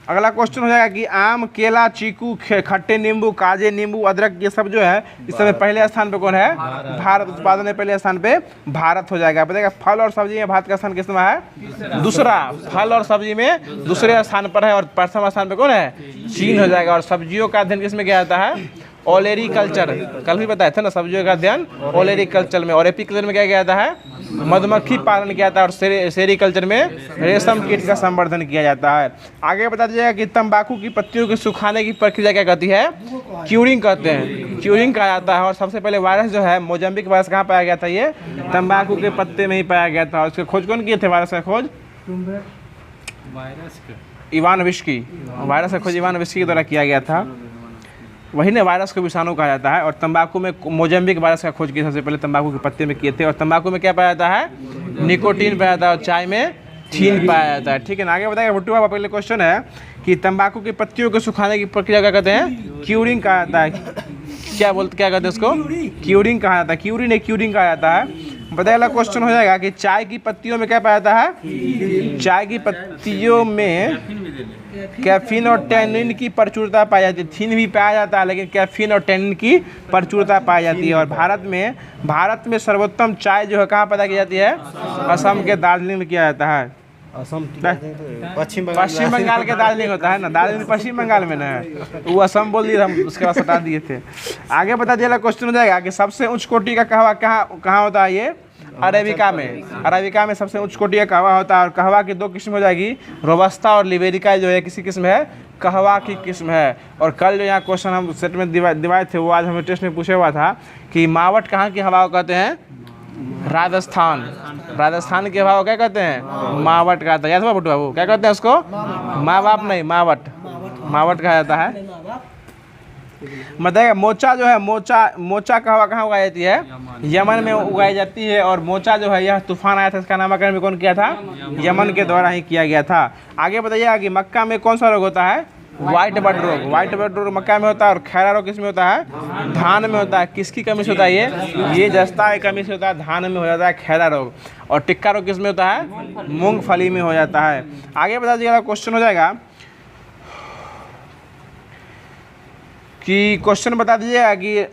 Speaker 1: अगला क्वेश्चन हो जाएगा कि आम, केला, चीकू, खट्टे नींबू, काजे नींबू, अदरक ये सब जो है इस समय पहले स्थान पे कौन है? भारत। उत्पादन में पहले स्थान पे भारत हो जाएगा। बताइएगा फल और सब्जी में भारत का स्थान किस में है? दूसरा। फल और सब्जी में दूसरे स्थान पर है। और प्रथम स्थान पे कौन है? चीन हो जाएगा। और सब्जियों का अध्ययन किस में किया जाता है? ओलेरीकल्चर। कल भी बताया था ना, सब्जियों का अध्ययन ओलेरीकल्चर में। और एपीकल्चर में क्या किया जाता है? मधुमक्खी पालन किया जाता है। और सेरीकल्चर में रेशम कीट का संवर्धन किया जाता है। आगे बता दीजिएगा कि तंबाकू की पत्तियों को सुखाने की प्रक्रिया क्या कहती है? क्यूरिंग कहते हैं। क्यूरिंग कहा जाता है। और सबसे पहले वायरस जो है मोजम्बिक वायरस कहाँ पाया गया था? ये तंबाकू के पत्ते में ही पाया गया था। और उसके खोज कौन किए थे? वायरस का खोज इवान विस्की। वायरस का खोज इवान विस्की के द्वारा किया गया था। वही ने वायरस को विषाणु कहा जाता है। और तंबाकू में मोजम्बिक वायरस का खोज किया सबसे पहले तंबाकू के पत्ते में किए थे। और तंबाकू में क्या पाया जाता है? निकोटीन पाया जाता है। और चाय में थीन पाया जाता है। ठीक है ना। आगे बताइए भुट्टू बाबा, पहले क्वेश्चन है कि तंबाकू की पत्तियों को सुखाने की प्रक्रिया क्या कहते हैं? क्यूरिंग कहा जाता है। क्या कहते हैं उसको? क्यूरिंग कहा जाता है। क्यूरिंग कहा जाता है। बताइए अगला क्वेश्चन हो जाएगा कि चाय की पत्तियों में क्या पाया जाता है? चाय की पत्तियों में कैफीन और टैनिन की प्रचुरता पाई जाती है। थीन भी पाया जाता है लेकिन कैफीन और टैनिन की प्रचुरता पाई जाती है। और भारत में सर्वोत्तम चाय जो है कहाँ पैदा की जाती है? असम के दार्जिलिंग में किया जाता है।
Speaker 3: असम पश्चिम
Speaker 1: बंगाल के दार्जिलिंग होता है ना। दार्जिलिंग पश्चिम बंगाल में ना है। वो असम बोल दिए, हम उसके बाद हटा दिए थे। आगे बता दिया क्वेश्चन हो जाएगा कि सबसे उच्च कोटि का कहवा कहाँ होता है? ये अरेबिका में। अरेबिका में सबसे उच्च कोटि का कहवा होता है। और कहवा की दो किस्म हो जाएगी, रोबस्टा और लिबेरिका जो है किसी किस्म है? कहवा की किस्म है। और कल जो यहाँ क्वेश्चन हम सेट में दिवाए थे वो आज हमें टेस्ट में पूछा हुआ था कि मावट कहाँ की हवा को कहते हैं? राजस्थान के हवा को क्या कहते हैं? मावट कहते हैं। याद हुआ बुट्टू बाबू? क्या कहते हैं उसको? माँ बाप नहीं, मावट कहा जाता है। बताइएगा मोचा जो है, मोचा का हवा कहाँ उगाई जाती है? यमन में उगाई जाती है। और मोचा जो है यह तूफान आया था, इसका नामकरण भी कौन किया था? यमन के द्वारा ही किया गया था। आगे बताइएगा कि मक्का में कौन सा रोग होता है? व्हाइट बड रोग। व्हाइट बड रोग मक्का में होता है। और खैरा रोग किस में होता है? धान में होता है। किसकी कमी से होता है? ये जस्ता की कमी से होता है। धान में हो जाता है खैरा रोग। और टिक्का रोग किस में होता है? मूंगफली में हो जाता है। आगे बता दीजिएगा क्वेश्चन हो जाएगा कि क्वेश्चन बता दीजिएगा कि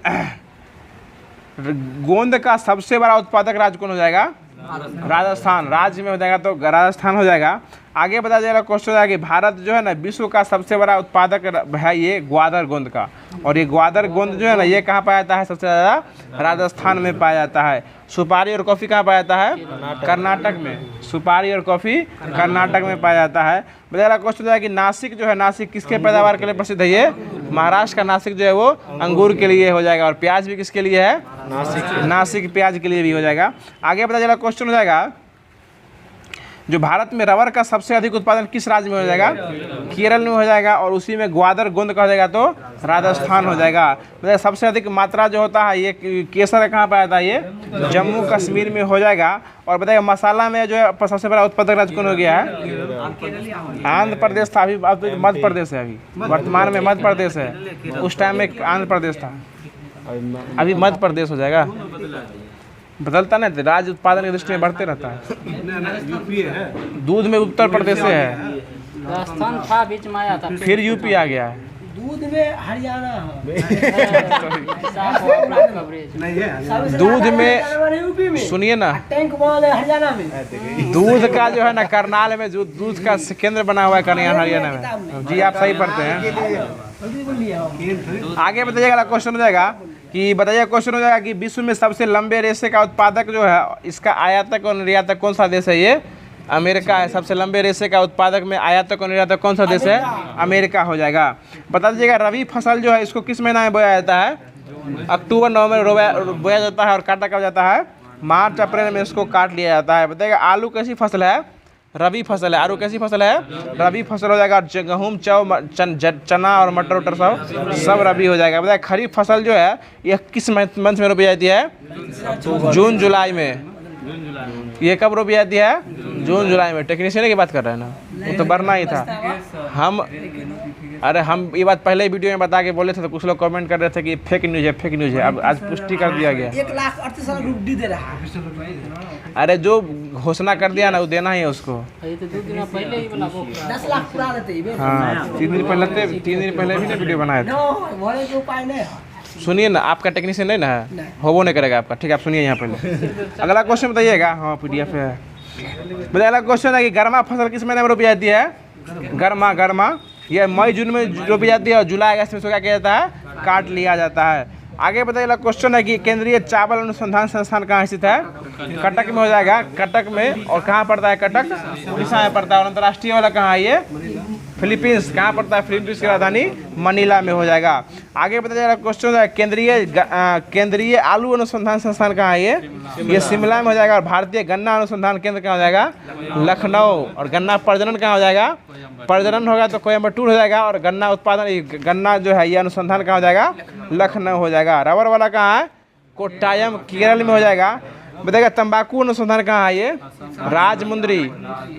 Speaker 1: गोंद का सबसे बड़ा उत्पादक राज्य कौन हो जाएगा? राजस्थान। राज्य में हो जाएगा तो राजस्थान हो जाएगा। आगे बता दिया क्वेश्चन है कि भारत जो है ना विश्व का सबसे बड़ा उत्पादक है ये ग्वादर गोंद का। और ये ग्वादर गोंद जो है ना ये कहाँ पाया जाता है? सबसे ज़्यादा राजस्थान में पाया जाता है। सुपारी और कॉफ़ी कहाँ पाया जाता है? कर्नाटक में। सुपारी और कॉफ़ी कर्नाटक में पाया जाता है। बताया क्वेश्चन है कि नासिक जो है, नासिक किसके पैदावार के लिए प्रसिद्ध है? ये महाराष्ट्र का नासिक जो है वो अंगूर के लिए हो जाएगा। और प्याज भी किसके लिए है? नासिक प्याज के लिए भी हो जाएगा। आगे पता चला क्वेश्चन हो जाएगा जो भारत में रबर का सबसे अधिक उत्पादन किस राज्य में हो जाएगा? केरल में हो जाएगा। और उसी में ग्वादर गोंद का हो जाएगा तो राजस्थान हो जाएगा। मतलब सबसे अधिक मात्रा जो होता है ये केसर कहाँ पाया जाता है? ये जम्मू कश्मीर में हो जाएगा। और बताइए मसाला में जो है सबसे बड़ा उत्पादक राज्य कौन हो गया है? आंध्र प्रदेश था। अभी मध्य प्रदेश है। अभी वर्तमान में मध्य प्रदेश है। उस टाइम में आंध्र प्रदेश था, अभी मध्य प्रदेश हो जाएगा। बदलता नहीं, राज्य उत्पादन की दृष्टि में बढ़ते रहता है। दूध में उत्तर प्रदेश से है,
Speaker 2: राजस्थान था बीच में आया था,
Speaker 1: फिर यूपी आ गया है।
Speaker 4: दूध में हरियाणा
Speaker 3: नहीं है
Speaker 1: दूध में
Speaker 4: यूपी में
Speaker 1: सुनिए ना,
Speaker 4: टैंक बॉल है हरियाणा में।
Speaker 1: दूध का जो है ना करनाल में जो दूध का केंद्र बना हुआ है करनाल हरियाणा में। जी आप सही पढ़ते हैं। आगे बताइएगा, अगला क्वेश्चन हो जाएगा कि बताइए, क्वेश्चन हो जाएगा कि विश्व में सबसे लंबे रेशे का उत्पादक जो है, इसका आयातक और निर्यातक कौन सा देश है? ये अमेरिका है। सबसे लंबे रेशे का उत्पादक में आयातक और निर्यातक कौन सा देश है? अमेरिका हो जाएगा। बता दीजिएगा रबी फसल जो है इसको किस महीना में बोया जाता है? अक्टूबर नवंबर बोया जाता है और काटा कब जाता है? मार्च अप्रैल में इसको काट लिया जाता है। बताइएगा आलू कैसी फसल है? रबी फसल है। आलू कैसी फसल है? रबी फसल हो जाएगा। गेहूँ, चना और मटर उटर सब रबी हो जाएगा। बताइए खरीफ फसल जो है यह किस मंथ में रोपी जाती है? जून जुलाई में। ये कब रोपी जाती है? जून जुलाई में। टेक्नीशियन की बात कर रहे हैं ना, वो तो बढ़ना ही था। हम ये बात पहले वीडियो में बता के बोले थे तो कुछ लोग कमेंट कर रहे थे कि फेक न्यूज़ है, फेक न्यूज़ है। अब आज पुष्टि कर दिया गया।
Speaker 4: 1,38,000 रुपये दे रहा है।
Speaker 1: अरे जो घोषणा कर दिया ना वो देना ही है उसको।
Speaker 4: 10 लाख पूरा देते।
Speaker 1: हाँ 3 दिन पहले भी ना वीडियो बनाया था।
Speaker 4: भरे के उपाय नहीं है।
Speaker 1: सुनिए ना, आपका टेक्नीशियन नहीं ना है, होबो नहीं करेगा आपका। ठीक है, आप सुनिए यहाँ पहले। अगला क्वेश्चन बताइएगा। हाँ PDF है। बताइए अगला क्वेश्चन है कि गर्मा फसल किस महीने में रोपी जाती है? गर्मा यह मई जून में रोपी जाती है और जुलाई अगस्त में इसको क्या किया जाता है? काट लिया जाता है। आगे बताइए अगला क्वेश्चन है कि केंद्रीय चावल अनुसंधान संस्थान कहाँ स्थित है? कटक में हो जाएगा। कटक में। और कहाँ पड़ता है? कटक उड़ीसा में पड़ता है। और अंतर्राष्ट्रीय वाला कहाँ है? ये फिलीपींस। कहाँ पड़ता है? फिलीपींस की राजधानी मनीला में हो जाएगा। आगे बताइए क्वेश्चन है केंद्रीय आलू अनुसंधान संस्थान कहाँ है? ये शिमला में हो जाएगा। और भारतीय गन्ना अनुसंधान केंद्र कहाँ हो जाएगा? लखनऊ। और गन्ना प्रजनन कहाँ हो जाएगा? प्रजनन होगा तो कोयम्बटूर हो जाएगा। और गन्ना उत्पादन, गन्ना जो है ये अनुसंधान कहाँ हो जाएगा? लखनऊ हो जाएगा। रबर वाला कहाँ है? कोट्टायम केरल में हो जाएगा। बताइएगा तंबाकू अनुसंधान कहाँ है? ये राजमुंद्री।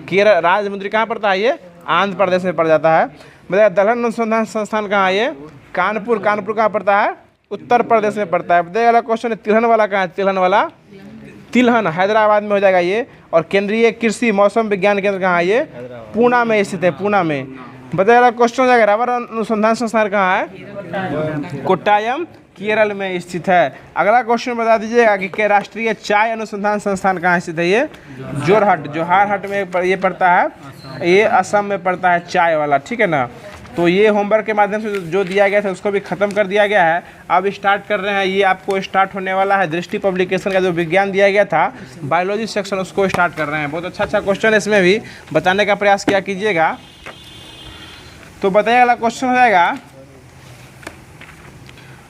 Speaker 1: केरल राजमुंद्री कहाँ पड़ता है? ये आंध्र प्रदेश में पड़ जाता है। बताइए दलहन अनुसंधान संस्थान कहाँ है? ये कानपुर कहाँ पड़ता है? उत्तर प्रदेश में पड़ता है। बताइएगा क्वेश्चन तिलहन वाला कहाँ है? तिलहन हैदराबाद में हो जाएगा ये। और केंद्रीय कृषि मौसम विज्ञान केंद्र कहाँ है? ये पूना में स्थित है। पूना में। बताइएगा क्वेश्चन हो जाएगा रबर अनुसंधान संस्थान कहाँ है? कोट्टायम केरल में स्थित है। अगला क्वेश्चन बता दीजिएगा कि राष्ट्रीय चाय अनुसंधान संस्थान कहाँ स्थित है? ये जोरहाट में ये पड़ता है। ये असम में पड़ता है चाय वाला। ठीक है ना। तो ये होमवर्क के माध्यम से जो दिया गया था उसको भी ख़त्म कर दिया गया है। अब स्टार्ट कर रहे हैं। ये आपको स्टार्ट होने वाला है दृष्टि पब्लिकेशन का जो विज्ञान दिया गया था बायोलॉजी सेक्शन, उसको स्टार्ट कर रहे हैं। बहुत अच्छा क्वेश्चन इसमें भी बताने का प्रयास किया कीजिएगा। तो बताइए अगला क्वेश्चन हो जाएगा।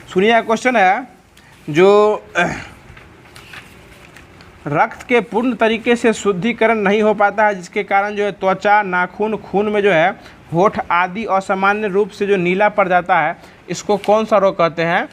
Speaker 1: सुनिए क्वेश्चन है जो रक्त के पूर्ण तरीके से शुद्धिकरण नहीं हो पाता है, जिसके कारण जो है त्वचा, नाखून, खून में जो है होठ आदि असामान्य रूप से जो नीला पड़ जाता है, इसको कौन सा रोग कहते हैं?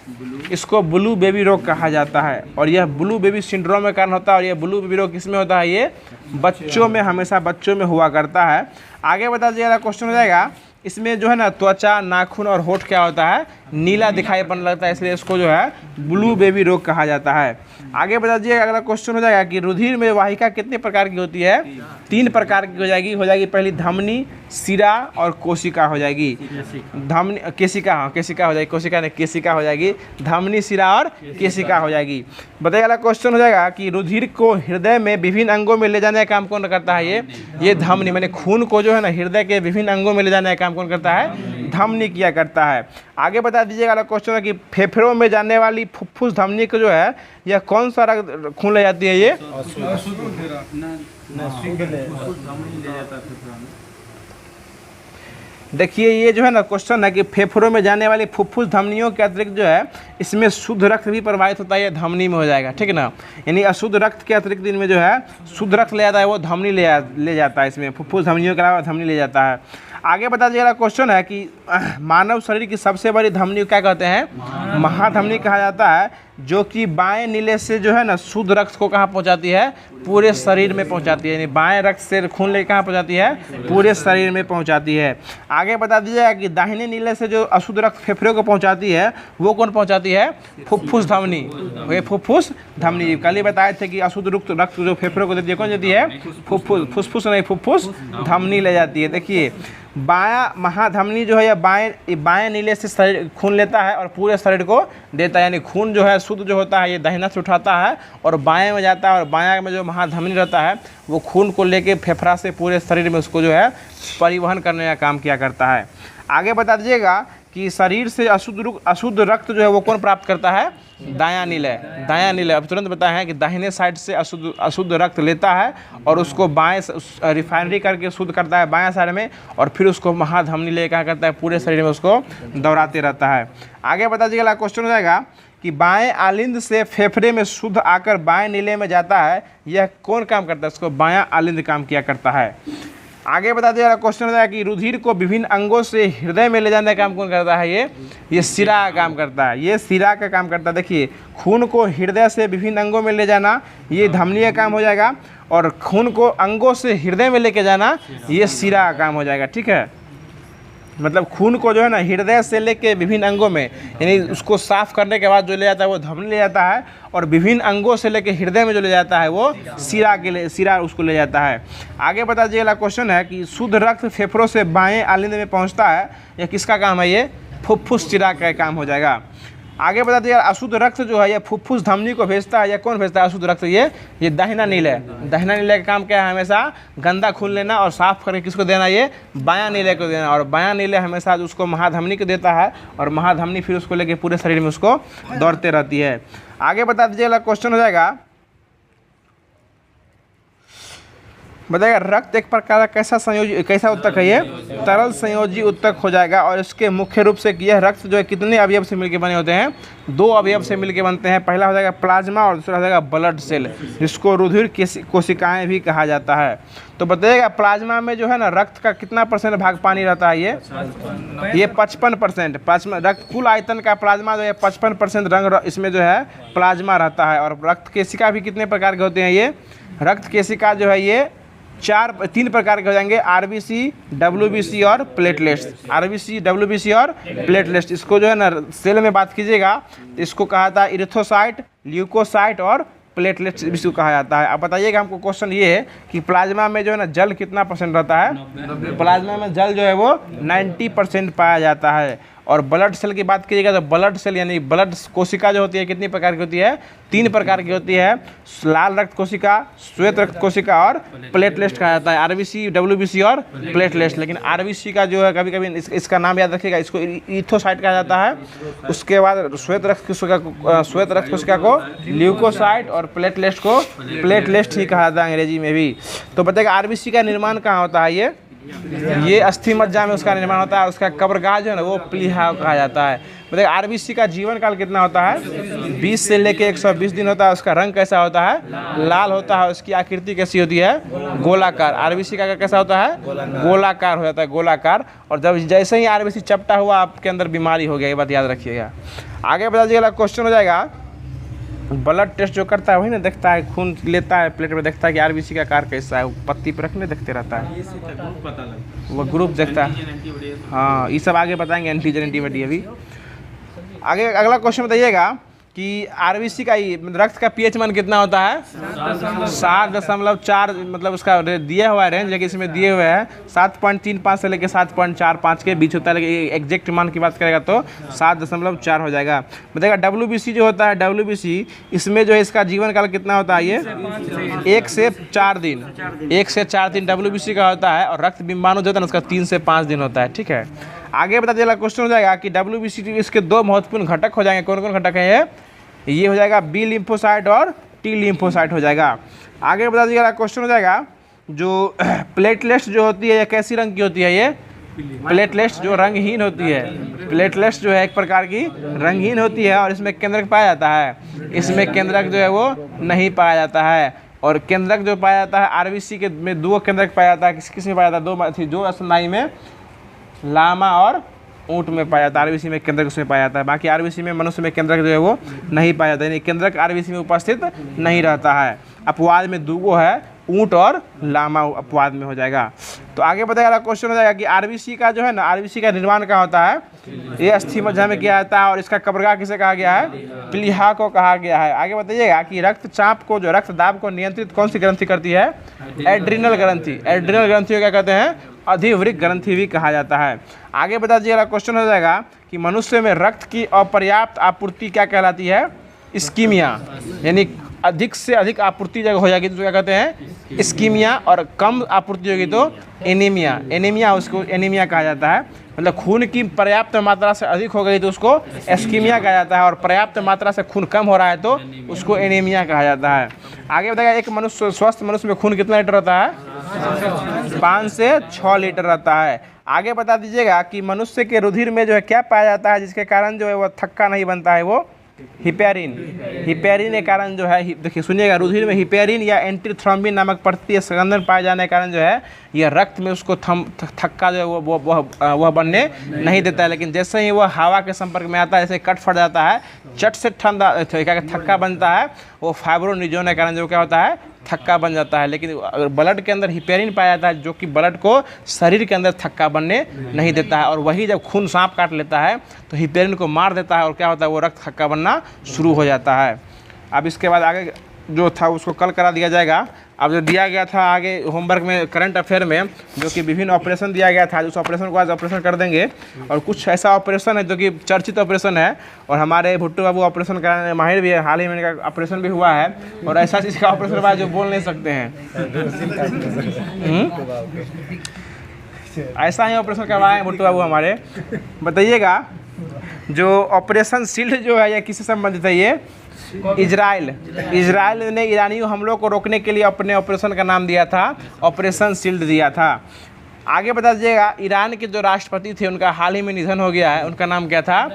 Speaker 1: इसको ब्लू बेबी रोग कहा जाता है। और यह ब्लू बेबी सिंड्रोम के कारण होता है। और यह ब्लू बेबी रोग किसमें होता है? ये बच्चों में, हमेशा बच्चों में हुआ करता है। आगे बता दीजिएगा क्वेश्चन हो जाएगा। इसमें जो है ना त्वचा, नाखून और होठ क्या होता है? नीला दिखाई पड़ने लगता है, इसलिए इसको जो है ब्लू बेबी रोग कहा जाता है। आगे बता दीजिएगा अगला क्वेश्चन हो जाएगा कि रुधिर में वाहिका कितने प्रकार की होती है? 3 प्रकार की हो जाएगी। पहली धमनी, सिरा और कोशिका हो जाएगी। धमनी, केशिका हो जाएगी। कोशिका नहीं, केशिका हो जाएगी। धमनी, सिरा और केशिका हो जाएगी। बताइए अगला क्वेश्चन हो जाएगा कि रुधिर को हृदय में विभिन्न अंगों में ले जाने का काम कौन करता है? ये धमनी, मैंने खून को जो है ना हृदय के विभिन्न अंगों में ले जाने का काम कौन करता है? धमनी किया करता है। आगे बता दीजिएगा अगला क्वेश्चन है कि फेफड़ों में जाने वाली फुफ्फुस धमनी को जो है यह कौन सा खून ले जाती है? ये देखिए ये जो है ना क्वेश्चन है कि फेफड़ों में जाने वाली फुफ्फुस धमनियों के अतिरिक्त जो है इसमें शुद्ध रक्त भी प्रवाहित होता है, ये धमनी में हो जाएगा। ठीक है ना। यानी अशुद्ध रक्त के अतिरिक्त इनमें जो है शुद्ध रक्त ले जाता है, वो धमनी ले जाता है। इसमें फुफ्फुस धमनियों के अलावा धमनी ले जाता है। आगे बता दीजिएगा क्वेश्चन है कि मानव शरीर की सबसे बड़ी धमनी क्या कहते हैं? महाधमनी कहा जाता है। जो कि बाएं नीले से जो है ना शुद्ध रक्त को कहाँ पहुंचाती है, पूरे शरीर में पहुंचाती है। यानी बाएं रक्त से खून लेकर कहाँ पहुंचाती है, पूरे शरीर में पहुंचाती है। आगे बता दीजिएगा कि दाहिने नीले से जो अशुद्ध रक्त फेफड़े को पहुंचाती है वो कौन पहुंचाती है, फुफ्फुस धमनी। ये फुफ्फुस धमनी, कल ही बताए थे कि अशुद्ध रक्त जो फेफड़े को देती है कौन देती है, फुफ्फुस नहीं, फुफ्फुस धमनी ले जाती है। देखिए बायां महाधमनी जो है या बाएं नीले से शरीर खून लेता है और पूरे शरीर को देता है। यानी खून जो है शुद्ध जो होता है ये दाहिना से उठाता है और बाएं में जाता है, और बायां में जो महाधमनी रहता है वो खून को लेके फेफड़ा से पूरे शरीर में उसको जो है परिवहन करने का काम किया करता है। आगे बता दीजिएगा कि शरीर से अशुद्ध रक्त जो है वो कौन प्राप्त करता है, दायां नीले। दायां नीले अब तुरंत बताया है कि दाहिने साइड से अशुद्ध रक्त लेता है और उसको बाएं रिफाइनरी करके शुद्ध करता है बाएं साइड में, और फिर उसको महाधमनी ले क्या करता है, पूरे शरीर में उसको दौड़ाते रहता है। आगे बता दीजिएगा, क्वेश्चन हो जाएगा कि बाएं आलिंद से फेफड़े में शुद्ध आकर बाएं नीले में जाता है, यह कौन काम करता है, इसको बायां आलिंद काम किया करता है। आगे बता दिया क्वेश्चन होता है कि रुधिर को विभिन्न अंगों से हृदय में ले जाने का काम कौन करता है, ये सिरा का काम करता है। ये सिरा का काम करता है। देखिए खून को हृदय से विभिन्न अंगों में ले जाना ये धमनी का काम हो जाएगा, और खून को अंगों से हृदय में लेके जाना ये सिरा का काम हो जाएगा। ठीक है, मतलब खून को जो है ना हृदय से लेके विभिन्न अंगों में, यानी उसको साफ करने के बाद जो ले जाता है वो धमनी ले जाता है, और विभिन्न अंगों से लेके हृदय में जो ले जाता है वो सिरा उसको ले जाता है। आगे बता दीजिए, अगला क्वेश्चन है कि शुद्ध रक्त फेफड़ों से बाएं आलिंद में पहुंचता है, यह किसका काम है, ये फुफ्फुस सिरा का काम हो जाएगा। आगे बता दीजिए, अशुद्ध रक्त जो है ये फुफ्फुस धमनी को भेजता है, या कौन भेजता है अशुद्ध रक्त, ये दाहिना नीले। दाहिना नीले का काम क्या है, हमेशा गंदा खून लेना और साफ करके किसको देना, ये बायां नीले को देना, और बायां नीले हमेशा उसको महाधमनी को देता है, और महाधमनी फिर उसको लेके पूरे शरीर में उसको दौड़ते रहती है। आगे बता दीजिएगा, क्वेश्चन हो जाएगा, बताएगा रक्त एक प्रकार का कैसा उत्तक है, ये तरल संयोजी उत्तक हो जाएगा, और इसके मुख्य रूप से यह रक्त जो है कितने अवयव से मिलकर बने होते हैं, 2 अवयव से मिलकर बनते हैं। पहला हो जाएगा प्लाज्मा और दूसरा हो जाएगा ब्लड सेल, जिसको रुधिर कोशिकाएं भी कहा जाता है। तो बताइएगा प्लाज्मा में जो है ना रक्त का कितना % भाग पानी रहता है, ये 55%। रक्त कुल आयतन का प्लाज्मा जो है 55% रंग इसमें जो है प्लाज्मा रहता है। और रक्त केशिका भी कितने प्रकार के होते हैं, ये रक्त केशिका जो है ये 3 प्रकार के हो जाएंगे, आरबीसी, डब्ल्यूबीसी और प्लेटलेट्स। आरबीसी, डब्ल्यूबीसी और प्लेटलेट्स, इसको जो है ना सेल में बात कीजिएगा तो इसको कहा जाता है इरिथ्रोसाइट, ल्यूकोसाइट और प्लेटलेट्स इसको कहा जाता है। अब बताइएगा हमको क्वेश्चन ये है कि प्लाज्मा में जो है ना जल कितना % रहता है, प्लाज्मा में जल जो है वो 90% पाया जाता है। और ब्लड सेल की बात कीजिएगा तो ब्लड सेल यानी ब्लड कोशिका जो होती है कितनी प्रकार की होती है, 3 प्रकार की होती है, लाल रक्त कोशिका, श्वेत रक्त कोशिका और प्लेटलेट्स कहा जाता है, आरबीसी, डब्ल्यूबीसी और प्लेटलेट्स। लेकिन आरबीसी का जो है कभी कभी इसका नाम याद रखिएगा, इसको इरिथ्रोसाइट कहा जाता है। उसके बाद श्वेत रक्त कोशिका को ल्यूकोसाइट और प्लेटलेट्स को प्लेटलेट्स ही कहा जाता है अंग्रेजी में भी। तो बताइएगा आरबीसी का निर्माण कहाँ होता है, ये अस्थि मज्जा में उसका निर्माण होता है। उसका कब्रगाह जो है ना वो प्लीहा कहा जाता है। मतलब आरबीसी का जीवन काल कितना होता है, 20 से लेके 120 दिन होता है। उसका रंग कैसा होता है, लाल होता है। उसकी आकृति कैसी होती है, गोलाकार। आरबीसी का कैसा होता है, गोलाकार हो जाता है, गोलाकार। और जब जैसे ही आरबीसी चपटा हुआ आपके अंदर बीमारी हो गया, ये बात याद रखिएगा। आगे बता दीजिएगा, क्वेश्चन हो जाएगा ब्लड टेस्ट जो करता है वही ना देखता है, खून लेता है प्लेट में, देखता है कि आरबीसी का आकार कैसा है, पत्ती पर रखने देखते रहता है, वो ग्रुप देखता है। हाँ ये सब आगे बताएंगे, एंटीजन एंटीबॉडी। अभी आगे अगला क्वेश्चन बताइएगा कि आरबीसी का रक्त का पीएच मान कितना होता है, 7.4, मतलब उसका दिया हुआ है रेंज, लेकिन इसमें दिए हुए हैं 7.35 से लेकर 7.45 के बीच होता है। लेकिन एग्जैक्ट मान की बात करेगा तो 7.4 हो जाएगा। बताएगा डब्ल्यूबीसी जो होता है, डब्ल्यूबीसी इसमें जो है इसका जीवन काल कितना होता है, ये 1 से 4 दिन, 1 से 4 दिन डब्ल्यूबीसी का होता है। और रक्त बिंबाणु जो होता है उसका 3 से 5 दिन होता है। ठीक है, आगे बता दीजिएगा, क्वेश्चन हो जाएगा कि डब्ल्यूबीसी इसके 2 महत्वपूर्ण घटक हो जाएंगे। कौन कौन घटक है ये हो जाएगा, बी लिम्फोसाइट और टी लिम्फोसाइट हो जाएगा। आगे बता दीजिएगा, क्वेश्चन हो जाएगा जो प्लेटलेट्स जो होती है ये कैसी रंग की होती है, ये प्लेटलेट्स जो रंगहीन होती है। प्लेटलेट्स जो है एक प्रकार की रंगहीन होती है, और इसमें केंद्रक पाया जाता है, इसमें केंद्रक जो है वो नहीं पाया जाता है। और केंद्रक जो पाया जाता है आरबीसी के में 2 केंद्रक पाया जाता है। किस किस में पाया जाता है, 2 जो स्नायु में, लामा और ऊँट में पाया जाता है, आरबीसी में केंद्रक उसमें पाया जाता है। बाकी आरबीसी में मनुष्य में केंद्रक जो है वो नहीं पाया जाता है, यानी केंद्रक आरबीसी में उपस्थित नहीं रहता है। अपवाद में दूगो है, ऊँट और लामा अपवाद में हो जाएगा। तो आगे बताएगा क्वेश्चन हो जाएगा कि आरबीसी का जो है ना, आरबीसी का निर्माण क्या होता है, ये अस्थि मज्जा में किया जाता है और इसका कब्रगाह किसे कहा गया है, प्लीहा को कहा गया है। आगे बताइएगा कि रक्तचाप को, जो रक्त दाब को नियंत्रित कौन सी ग्रंथि करती है, एड्रिनल ग्रंथि। एड्रिनल ग्रंथि को क्या कहते हैं, अधिवृक्क ग्रंथि भी कहा जाता है। आगे बता दीजिएगा क्वेश्चन हो जाएगा कि मनुष्य में रक्त की अपर्याप्त आपूर्ति क्या कहलाती है, इस्कीमिया, यानी अधिक से अधिक आपूर्ति जब हो जाएगी तो क्या कहते हैं, इस्कीमिया, और कम आपूर्ति होगी तो एनीमिया। एनीमिया, उसको एनीमिया कहा जाता है। मतलब खून की पर्याप्त मात्रा से अधिक हो गई तो उसको एस्कीमिया कहा जाता है, और पर्याप्त मात्रा से खून कम हो रहा है तो उसको एनीमिया कहा जाता है। आगे बताएगा एक मनुष्य, स्वस्थ मनुष्य में खून कितना लीटर रहता है, 5 से 6 लीटर रहता है। आगे बता दीजिएगा कि मनुष्य के रुधिर में जो है क्या पाया जाता है जिसके कारण जो है वो थक्का नहीं बनता है, वो हिपेरिन। हिपेरिन के कारण जो है, देखिए सुनिएगा, रुधिर में हिपेरिन या एंटीथ्रोम्बिन नामक प्रतिय संघनन पाए जाने के कारण जो है यह रक्त में उसको थक्का जो है वह बनने नहीं देता है। लेकिन जैसे ही वह हवा के संपर्क में आता है, जैसे कट फट जाता है, चट से ठंडा क्या थक्का बनता है, वो फाइब्रोनिजोन के कारण जो क्या होता है, थक्का बन जाता है। लेकिन ब्लड के अंदर हिपेरिन पाया जाता है जो कि ब्लड को शरीर के अंदर थक्का बनने नहीं देता है, और वही जब खून सांप काट लेता है तो हिपेरिन को मार देता है और क्या होता है, वो रक्त थक्का बनना शुरू हो जाता है। अब इसके बाद आगे जो था उसको कल करा दिया जाएगा। अब जो दिया गया था आगे होमवर्क में करंट अफेयर में, जो कि विभिन्न ऑपरेशन दिया गया था, उस ऑपरेशन को आज ऑपरेशन कर देंगे। और कुछ ऐसा ऑपरेशन है जो कि चर्चित ऑपरेशन है, और हमारे भुट्टू बाबू ऑपरेशन कराने में माहिर भी है, हाल ही में इनका ऑपरेशन भी हुआ है, और ऐसा चीज़ का ऑपरेशन हुआ है जो बोल नहीं सकते हैं। ऐसा ही ऑपरेशन करवाए हैं भुट्टू बाबू हमारे। बताइएगा जो ऑपरेशन शील्ड जो है ये किससे संबंधित है, ये इजराइल ने ईरानी हमलों को रोकने के लिए अपने ऑपरेशन का नाम दिया था, ऑपरेशन शील्ड दिया था। आगे बता दीजिएगा ईरान के जो राष्ट्रपति थे उनका हाल ही में निधन हो गया है, उनका नाम क्या था,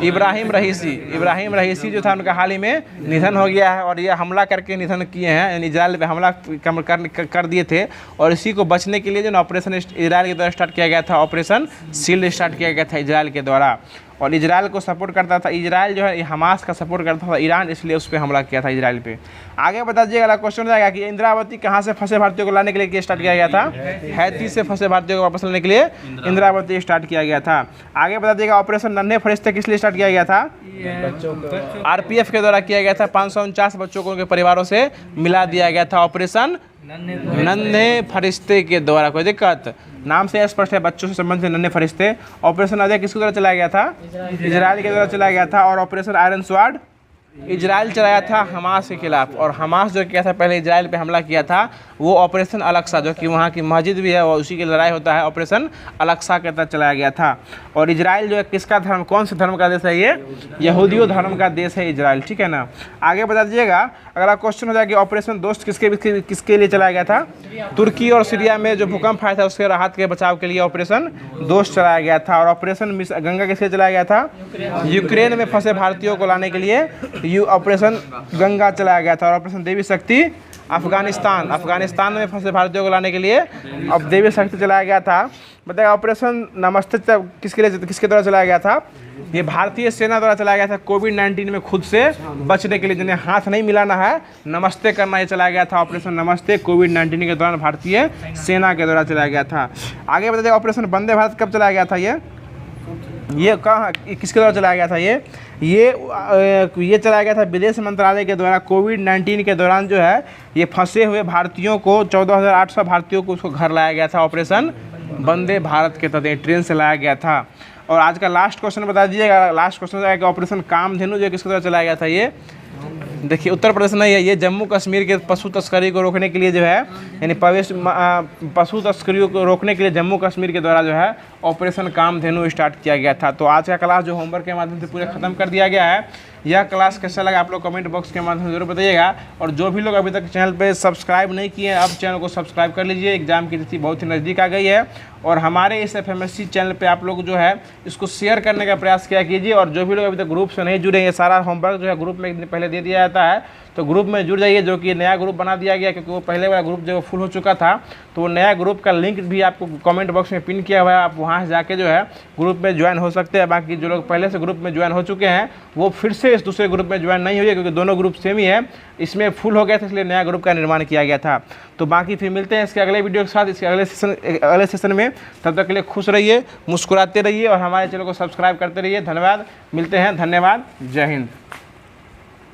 Speaker 1: इब्राहिम रईसी। इब्राहिम रईसी जो था उनका हाल ही में निधन हो गया है, और ये हमला करके निधन किए हैं, यानी इजराइल पे हमला कर दिए थे। और इसी को बचने के लिए जो ऑपरेशन इजराइल के द्वारा स्टार्ट किया गया था, ऑपरेशन शील्ड स्टार्ट किया गया था इजराइल के द्वारा। और इजराइल को सपोर्ट करता था, इजराइल जो है हमास का सपोर्ट करता था ईरान, इसलिए उस पर हमला किया था इजराइल पे। आगे बता दीजिएगा, अगला क्वेश्चन जाएगा कि इंद्रावती कहाँ से फंसे भारतीयों को लाने के लिए स्टार्ट किया गया था, हैती से फंसे भारतीयों को वापस लाने के लिए इंद्रावती स्टार्ट किया गया था। आगे बता दीजिएगा ऑपरेशन नन्हे फरिश्ते किस लिए स्टार्ट किया गया था, आरपीएफ के द्वारा किया गया था। 549 बच्चों को उनके परिवारों से मिला दिया गया था, ऑपरेशन नन्हे फरिश्ते के द्वारा। कोई दिक्कत, नाम से स्पष्ट है, बच्चों से संबंधित नन्हे फरिश्ते। ऑपरेशन अजय किसके द्वारा चलाया गया था, इजराइल के द्वारा चलाया गया था। और ऑपरेशन आयरन स्वॉर्ड इजराइल चलाया था हमास के खिलाफ, और हमास जो किया था पहले इजराइल पे हमला किया था, वो ऑपरेशन अलक्सा जो कि वहाँ की मस्जिद भी है और उसी की लड़ाई होता है, ऑपरेशन अलक्सा के तहत चलाया गया था। और इजराइल जो है किसका धर्म, कौन से धर्म का देश है, ये यहूदियों धर्म का देश है इजराइल, ठीक है ना। आगे बता दीजिएगा, अगला क्वेश्चन हो जाएगा कि ऑपरेशन दोस्त किसके लिए चलाया गया था, तुर्की और सीरिया में जो भूकंप आया था उसके राहत के बचाव के लिए ऑपरेशन दोस्त चलाया गया था। और ऑपरेशन गंगा किसके चलाया गया था, यूक्रेन में फंसे भारतीयों को लाने के लिए ऑपरेशन गंगा चलाया गया था। और ऑपरेशन देवी शक्ति अफगानिस्तान में फंसे भारतीयों को लाने के लिए अब देवी शक्ति चलाया गया था। बताया ऑपरेशन नमस्ते किसके द्वारा चलाया गया था, ये भारतीय सेना द्वारा चलाया गया था। कोविड-19 में खुद से बचने के लिए जिन्हें हाथ नहीं मिलाना है, नमस्ते करना, ये चलाया गया था ऑपरेशन नमस्ते। कोविड-19 के दौरान भारतीय सेना के द्वारा चलाया गया था। आगे बताइए ऑपरेशन वंदे भारत कब चलाया गया था, ये कहाँ किसके द्वारा चलाया गया था, ये चलाया गया था विदेश मंत्रालय के द्वारा। कोविड-19 के दौरान जो है ये फंसे हुए भारतीयों को 14,800 भारतीयों को उसको घर लाया गया था, ऑपरेशन वंदे भारत के तहत ट्रेन से लाया गया था। और आज का लास्ट क्वेश्चन बता दीजिएगा, लास्ट क्वेश्चन जाएगा ऑपरेशन कामधेनु जो किसके द्वारा चलाया गया था, ये देखिए उत्तर प्रदेश नहीं है, ये जम्मू कश्मीर के पशु तस्करी को रोकने के लिए जो है, यानी पशु तस्करी को रोकने के लिए जम्मू कश्मीर के द्वारा जो है ऑपरेशन कामधेनु स्टार्ट किया गया था। तो आज का क्लास जो होमवर्क के माध्यम से पूरा खत्म कर दिया गया है। यह क्लास कैसा लगा आप लोग कमेंट बॉक्स के माध्यम से जरूर बताइएगा। और जो भी लोग अभी तक चैनल पे सब्सक्राइब नहीं किए हैं, अब चैनल को सब्सक्राइब कर लीजिए। एग्जाम की तिथि बहुत ही नज़दीक आ गई है, और हमारे इस FMSC चैनल पे आप लोग जो है इसको शेयर करने का प्रयास किया कीजिए। और जो भी लोग अभी तक ग्रुप से नहीं जुड़े, ये सारा होमवर्क जो है ग्रुप में एक दिन पहले दे दिया जाता है। रहता है तो ग्रुप में जुड़ जाइए, जो कि नया ग्रुप बना दिया गया, क्योंकि वो पहले वाला ग्रुप जो फुल हो चुका था। तो वो नया ग्रुप का लिंक भी आपको कमेंट बॉक्स में पिन किया हुआ है, आप वहाँ से जाके जो है ग्रुप में ज्वाइन हो सकते हैं। बाकी जो लोग पहले से ग्रुप में ज्वाइन हो चुके हैं वो फिर से इस दूसरे ग्रुप में ज्वाइन नहीं हुए, क्योंकि दोनों ग्रुप सेम ही है, इसमें फुल हो गया था इसलिए नया ग्रुप का निर्माण किया गया था। तो बाकी फिर मिलते हैं इसके अगले वीडियो के साथ, इसके अगले सेशन में। तब तक के लिए खुश रहिए, मुस्कुराते रहिए और हमारे चैनल को सब्सक्राइब करते रहिए। धन्यवाद, मिलते हैं, धन्यवाद, जय हिंद।